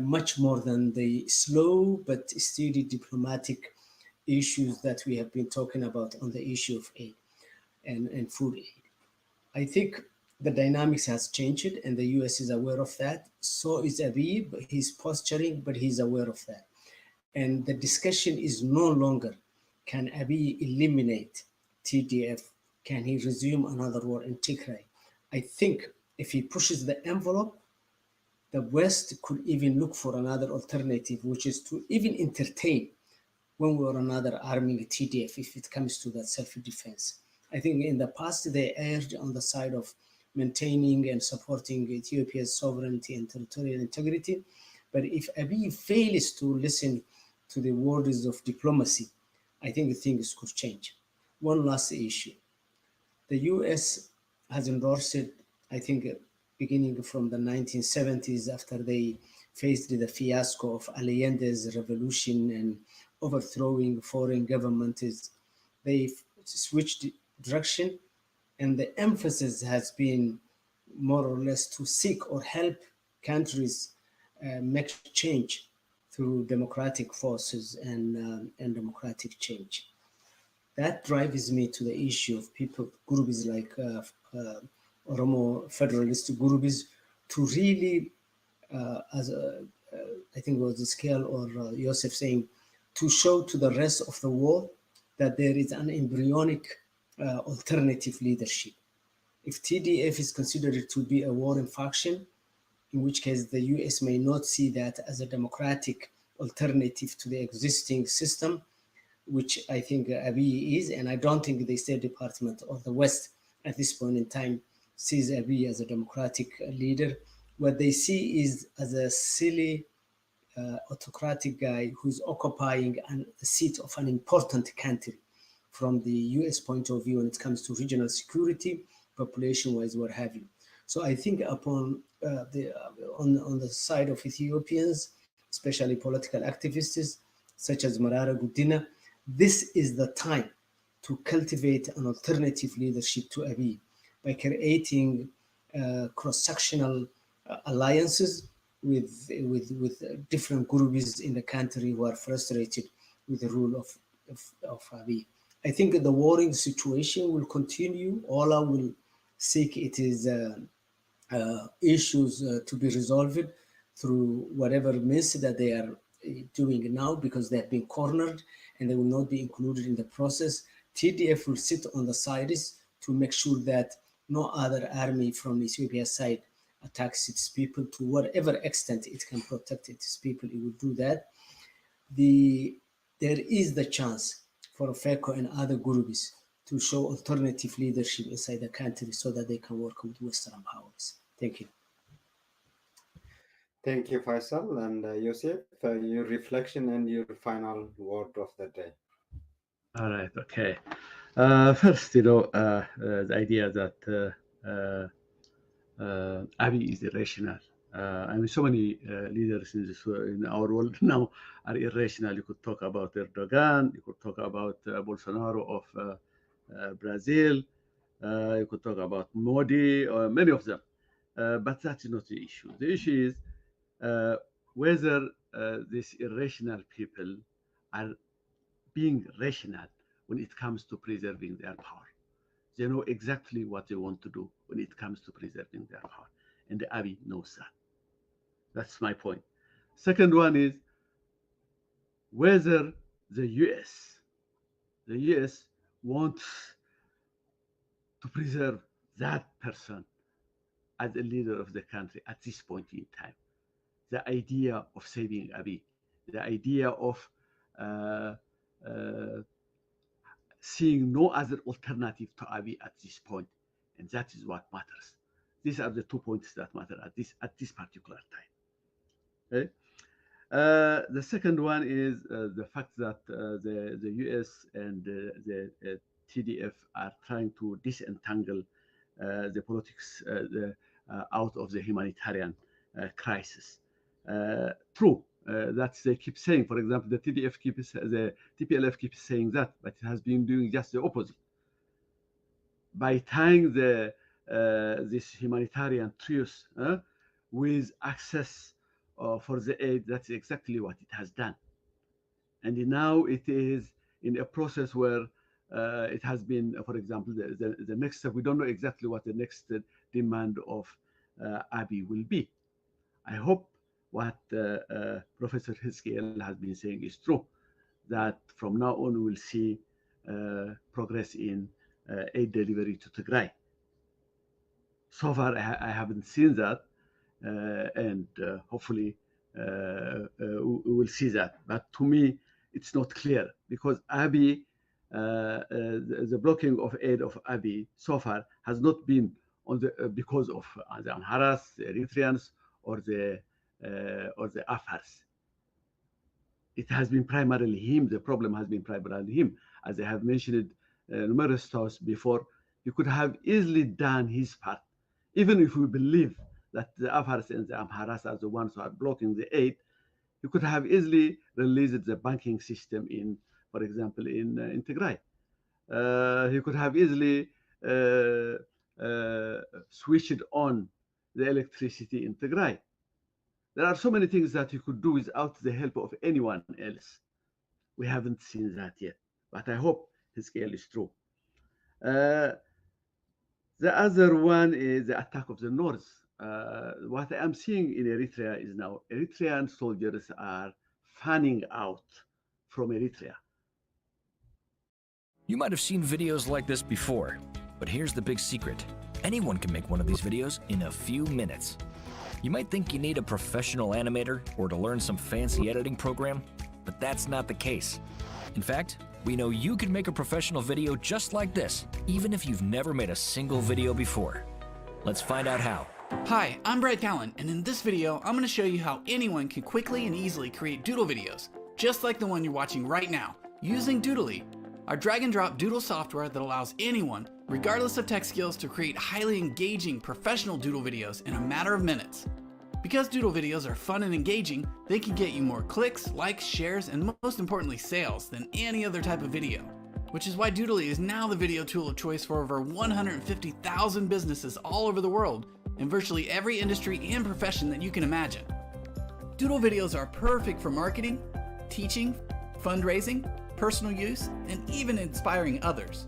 much more than the slow but steady diplomatic issues that we have been talking about on the issue of aid and food aid. I think the dynamics has changed and the US is aware of that. So is Abiy, but he's posturing, but he's aware of that. And the discussion is no longer, can Abiy eliminate TDF? Can he resume another war in Tigray? I think if he pushes the envelope, the West could even look for another alternative, which is to even entertain one way or another arming TDF if it comes to that self-defense. I think in the past they erred on the side of maintaining and supporting Ethiopia's sovereignty and territorial integrity. But if Abiy fails to listen to the words of diplomacy, I think things could change. One last issue. The US has endorsed, I think, beginning from the 1970s, after they faced the fiasco of Allende's revolution and overthrowing foreign governments, they switched direction, and the emphasis has been more or less to seek or help countries make change through democratic forces and democratic change. That drives me to the issue of people, groups like Oromo Federalist groups, to really, I think it was the scale or Yosef saying, to show to the rest of the world that there is an embryonic alternative leadership. If TDF is considered to be a warring faction, in which case the US may not see that as a democratic alternative to the existing system, which I think Abiy is, and I don't think the State Department or the West at this point in time sees Abiy as a democratic leader. What they see is as a silly autocratic guy who's occupying the seat of an important country from the US point of view when it comes to regional security, population-wise, what have you. So I think upon on the side of Ethiopians, especially political activists such as Marara Gudina, this is the time to cultivate an alternative leadership to Abiy by creating cross-sectional alliances with different groups in the country who are frustrated with the rule of Abiy. I think the warring situation will continue. Allah will seek its issues to be resolved through whatever means that they are doing now, because they have been cornered and they will not be included in the process. TDF will sit on the sides to make sure that no other army from Ethiopia's side attacks its people. To whatever extent it can protect its people, it will do that. There is the chance for FECO and other groups to show alternative leadership inside the country so that they can work with Western powers. Thank you. Thank you, Faisal. And Yosef, your reflection and your final word of the day. All right, okay. First, the idea that Abiy is irrational. I mean, so many leaders in our world now are irrational. You could talk about Erdogan, you could talk about Bolsonaro of Brazil, you could talk about Modi, or many of them. But that's not the issue. The issue is whether these irrational people are being rational when it comes to preserving their power. They know exactly what they want to do when it comes to preserving their power. And the Abiy knows that. That's my point. Second one is whether the US wants to preserve that person as a leader of the country at this point in time. The idea of saving Abiy, the idea of seeing no other alternative to Abiy at this point, and that is what matters. These are the 2 points that matter at this particular time. Okay? The second one is the fact that the US and the TDF are trying to disentangle the politics out of the humanitarian crisis. True, that they keep saying. For example, the TPLF keeps saying that, but it has been doing just the opposite. By tying this humanitarian truce with access for the aid, that's exactly what it has done. And now it is in a process where it has been, for example, the next step. We don't know exactly what the next demand of Abiy will be. I hope what Professor Hiskiel has been saying is true, that from now on we'll see progress in aid delivery to Tigray. So far, I haven't seen that, and hopefully we will see that. But to me, it's not clear, because Abiy, the blocking of aid of Abiy so far has not been on because of the Amharas, the Eritreans, or the Afars. It has been primarily him. The problem has been primarily him. As I have mentioned numerous times before, he could have easily done his part. Even if we believe that the Afars and the Amharas are the ones who are blocking the aid, he could have easily released the banking system in, for example, in Tigray. He could have easily switched on the electricity in Tigray. There are so many things that he could do without the help of anyone else. We haven't seen that yet, but I hope his scale is true. The other one is the attack of the North. What I am seeing in Eritrea is now Eritrean soldiers are fanning out from Eritrea. You might have seen videos like this before, but here's the big secret. Anyone can make one of these videos in a few minutes. You might think you need a professional animator or to learn some fancy editing program, but that's not the case. In fact, we know you can make a professional video just like this, even if you've never made a single video before. Let's find out how. Hi, I'm Brett Callen, and in this video, I'm going to show you how anyone can quickly and easily create doodle videos, just like the one you're watching right now, using Doodly, our drag and drop doodle software that allows anyone, regardless of tech skills, to create highly engaging professional doodle videos in a matter of minutes. Because doodle videos are fun and engaging, they can get you more clicks, likes, shares, and most importantly sales than any other type of video. Which is why Doodly is now the video tool of choice for over 150,000 businesses all over the world, in virtually every industry and profession that you can imagine. Doodle videos are perfect for marketing, teaching, fundraising, personal use, and even inspiring others.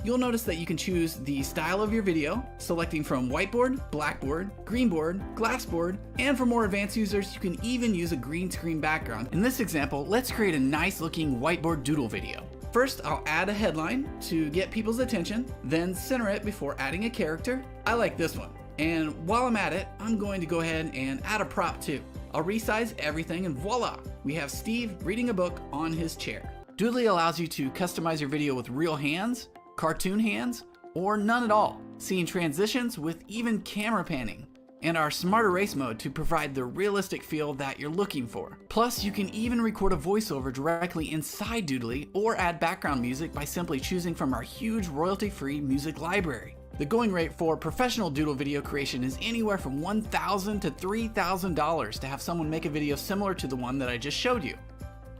You'll notice that you can choose the style of your video, selecting from whiteboard, blackboard, greenboard, glassboard, and for more advanced users, you can even use a green screen background. In this example, let's create a nice looking whiteboard doodle video. First, I'll add a headline to get people's attention, then center it before adding a character. I like this one. And while I'm at it, I'm going to go ahead and add a prop too. I'll resize everything and voila, we have Steve reading a book on his chair. Doodly allows you to customize your video with real hands, cartoon hands, or none at all, seeing transitions with even camera panning, and our smart erase mode to provide the realistic feel that you're looking for. Plus, you can even record a voiceover directly inside Doodly or add background music by simply choosing from our huge royalty-free music library. The going rate for professional doodle video creation is anywhere from $1,000 to $3,000 to have someone make a video similar to the one that I just showed you.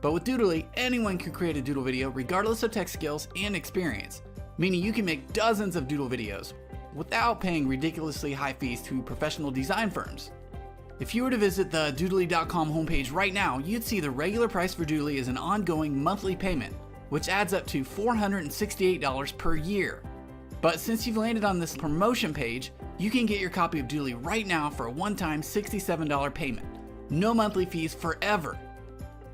But with Doodly, anyone can create a doodle video regardless of tech skills and experience, meaning you can make dozens of doodle videos without paying ridiculously high fees to professional design firms. If you were to visit the Doodly.com homepage right now, you'd see the regular price for Doodly is an ongoing monthly payment, which adds up to $468 per year. But since you've landed on this promotion page, you can get your copy of Doodly right now for a one-time $67 payment. No monthly fees forever.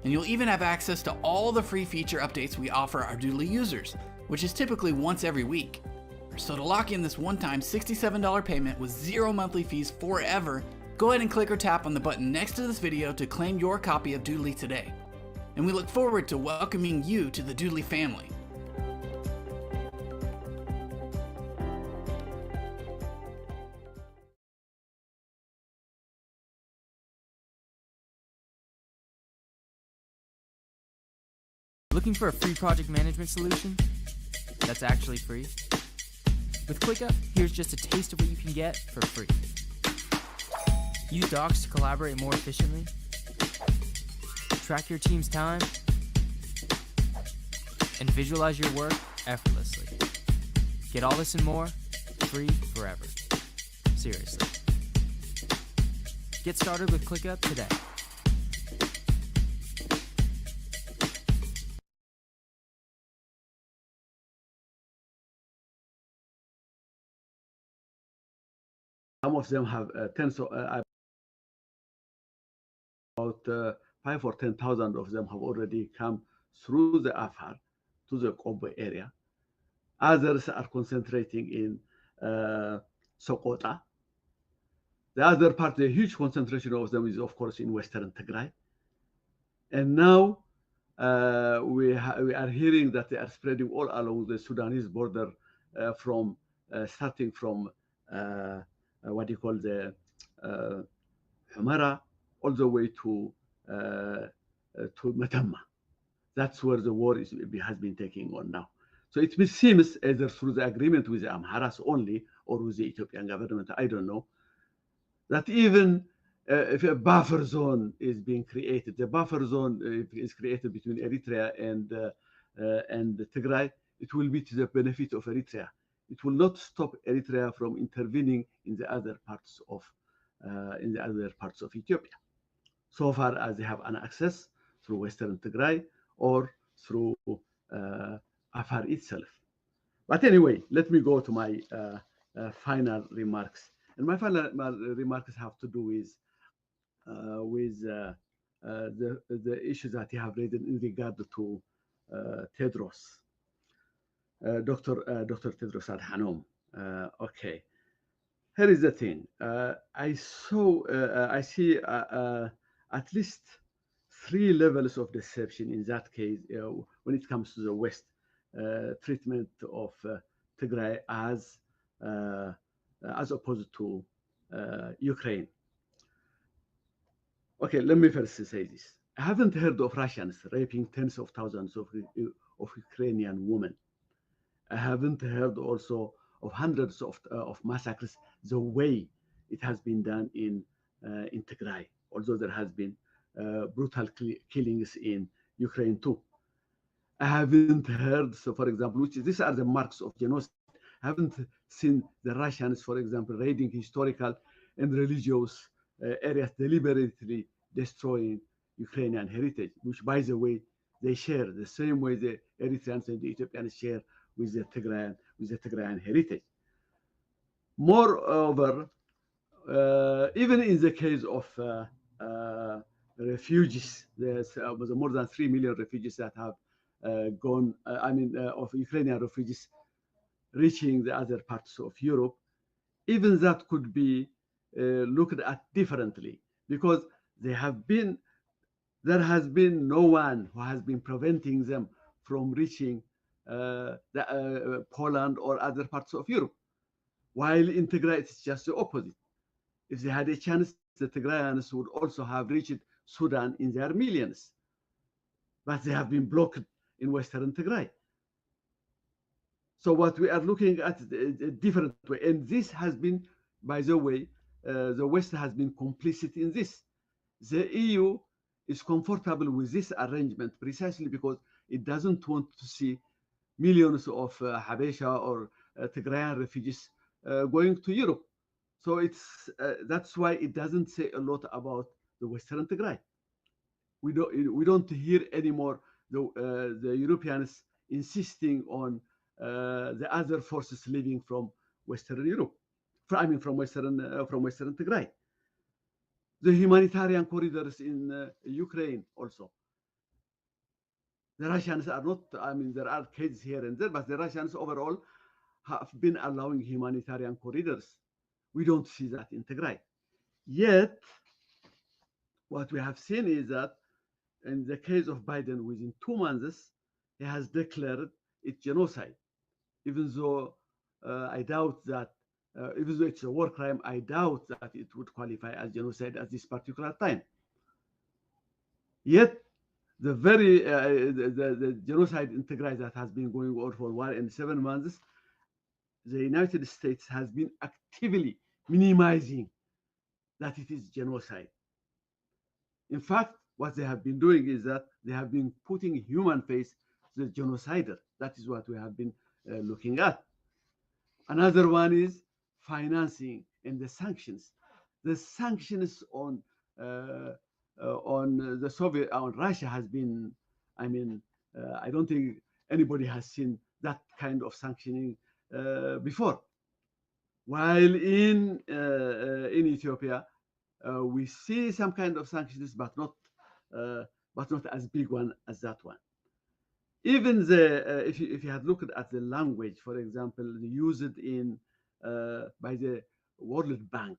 And you'll even have access to all the free feature updates we offer our Doodly users, which is typically once every week. So to lock in this one-time $67 payment with zero monthly fees forever, go ahead and click or tap on the button next to this video to claim your copy of Doodly today. And we look forward to welcoming you to the Doodly family. Looking for a free project management solution that's actually free? With ClickUp, here's just a taste of what you can get for free. Use Docs to collaborate more efficiently. Track your team's time. And visualize your work effortlessly. Get all this and more, free forever. Seriously. Get started with ClickUp today. Some of them have tens of about 5 or 10,000 of them have already come through the Afar to the Kobe area. Others are concentrating in Sokota. The other part, the huge concentration of them is, of course, in Western Tigray. And now we are hearing that they are spreading all along the Sudanese border from starting from what you call the Humara all the way to Matamma. That's where the war has been taking on now. So it seems either through the agreement with the Amharas only or with the Ethiopian government, I don't know, that even if a buffer zone is being created, the buffer zone is created between Eritrea and Tigray, it will be to the benefit of Eritrea. It will not stop Eritrea from intervening in the other parts of Ethiopia, so far as they have an access through Western Tigray or through Afar itself. But anyway, let me go to my final remarks. And my final remarks have to do with the issues that you have raised in regard to Tedros. Dr. Tedros Adhanom. Okay, here is the thing. I see at least 3 levels of deception in that case when it comes to the West treatment of Tigray as opposed to Ukraine. Okay, let me first say this. I haven't heard of Russians raping tens of thousands of Ukrainian women. I haven't heard also of hundreds of massacres the way it has been done in Tigray, although there has been brutal killings in Ukraine too. I haven't heard, so for example, these are the marks of genocide. I haven't seen the Russians, for example, raiding historical and religious areas, deliberately destroying Ukrainian heritage, which, by the way, they share the same way the Eritreans and the Ethiopians share with the Tigrayan heritage. Moreover, even in the case of refugees, there's was more than 3 million refugees that have gone, of Ukrainian refugees reaching the other parts of Europe. Even that could be looked at differently, because there has been no one who has been preventing them from reaching Poland or other parts of Europe. While in Tigray, it's just the opposite. If they had a chance, the Tigrayans would also have reached Sudan in their millions. But they have been blocked in Western Tigray. So what we are looking at is a different way. And this has been, by the way, the West has been complicit in this. The EU is comfortable with this arrangement precisely because it doesn't want to see millions of Habesha or Tigrayan refugees going to Europe. So that's why it doesn't say a lot about the Western Tigray. We don't hear anymore the Europeans insisting on the other forces leaving from Western Europe. From Western Tigray. The humanitarian corridors in Ukraine also. The Russians are not, there are cases here and there, but the Russians overall have been allowing humanitarian corridors. We don't see that in Tigray. Yet, what we have seen is that in the case of Biden, within 2 months, he has declared it genocide. Even though I doubt that, even though it's a war crime, I doubt that it would qualify as genocide at this particular time. Yet, the genocide in Tigray that has been going on for 1 and 7 months, the United States has been actively minimizing that it is genocide. In fact, what they have been doing is that they have been putting human face to the genocider. That is what we have been looking at. Another one is financing and the sanctions. The sanctions on Russia has been, I don't think anybody has seen that kind of sanctioning before. While in Ethiopia, we see some kind of sanctions, but not as big one as that one. Even if you had looked at the language, for example, used in by the World Bank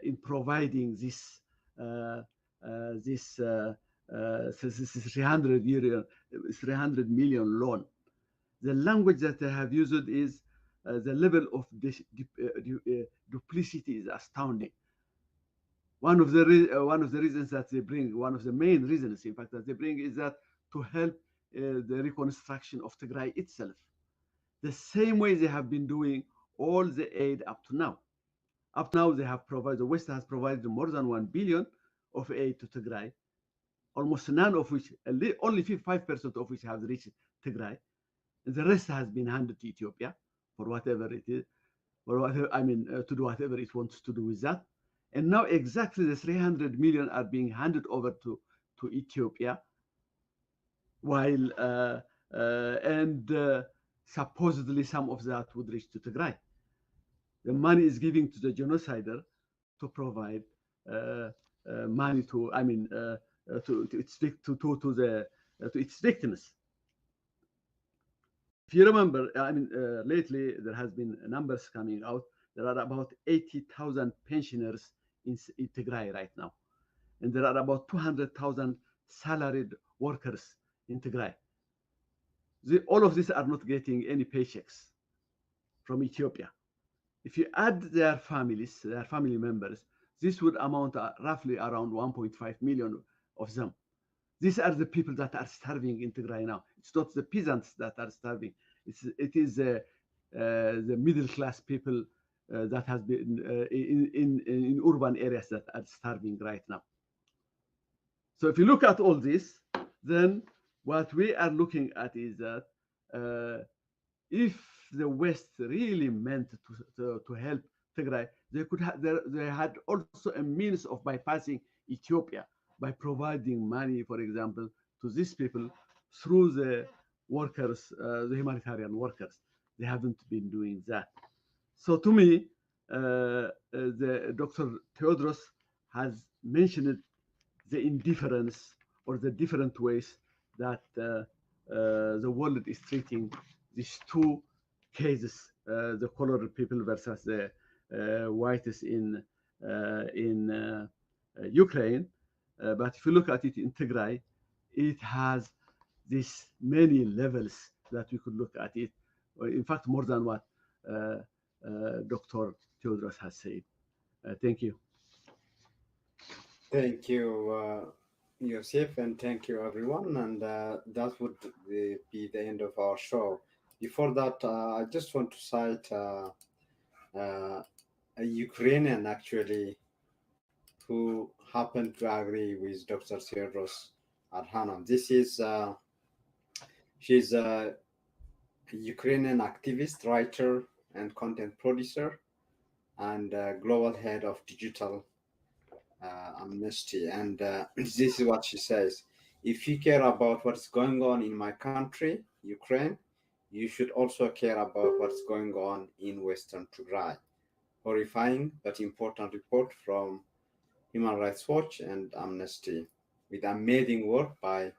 in providing this 300 million loan, the language that they have used is the level of duplicity is astounding. One of the reasons that they bring, one of the main reasons, in fact, that they bring is that to help the reconstruction of Tigray itself, the same way they have been doing all the aid up to now. Up now, they have provided, the West has provided more than 1 billion of aid to Tigray, almost none of which, only 5% of which have reached Tigray. And the rest has been handed to Ethiopia for whatever it is, to do whatever it wants to do with that. And now exactly the 300 million are being handed over to Ethiopia, while supposedly some of that would reach to Tigray. The money is given to the genocider to provide money to its victims. If you remember, lately there has been numbers coming out. There are about 80,000 pensioners in Tigray right now, and there are about 200,000 salaried workers in Tigray. All of these are not getting any paychecks from Ethiopia. If you add their families, their family members, this would amount to roughly around 1.5 million of them. These are the people that are starving in Tigray now. It's not the peasants that are starving. It is the middle class people that has been in urban areas that are starving right now. So if you look at all this, then what we are looking at is that if the West really meant to help Tigray, they had also a means of bypassing Ethiopia by providing money, for example, to these people through the workers, the humanitarian workers. They haven't been doing that. So to me, the Dr. Theodros has mentioned the indifference or the different ways that the world is treating these two cases, the colored people versus the whites in Ukraine. But if you look at it in Tigray, it has these many levels that we could look at it. In fact, more than what Dr. Theodros has said. Thank you. Thank you, Yosef, and thank you, everyone. And that would be the end of our show. Before that, I just want to cite a Ukrainian, actually, who happened to agree with Dr. Theodros Adhanom. She's a Ukrainian activist, writer, and content producer, and global head of digital Amnesty. And this is what she says: if you care about what's going on in my country, Ukraine, you should also care about what's going on in Western Tigray. Horrifying but important report from Human Rights Watch and Amnesty, with amazing work by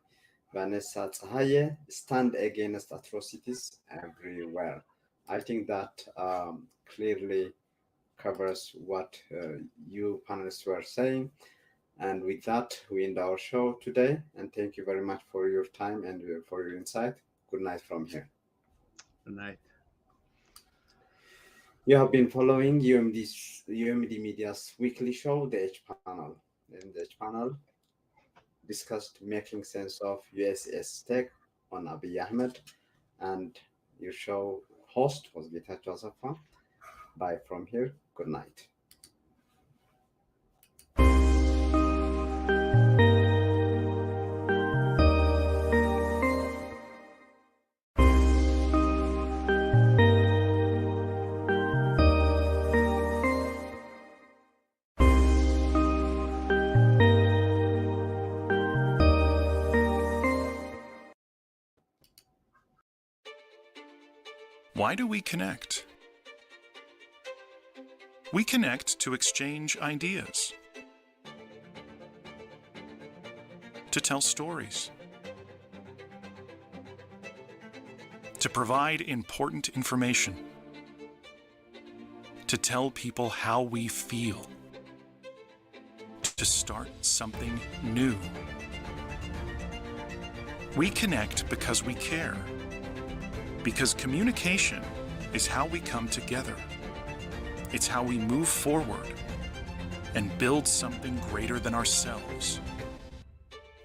Vanessa Tsahaye, stand against atrocities everywhere. I think that clearly covers what you panelists were saying. And with that, we end our show today. And thank you very much for your time and for your insight. Good night from here. Good night. You have been following UMD Media's weekly show, The H Panel. In the H Panel, discussed making sense of US's take on Abiy Ahmed, and your show host was Gita Josepha. Bye from here. Good night. Why do we connect? We connect to exchange ideas, to tell stories, to provide important information, to tell people how we feel, to start something new. We connect because we care, because communication is how we come together. It's how we move forward and build something greater than ourselves.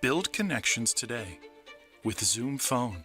Build connections today with Zoom Phone.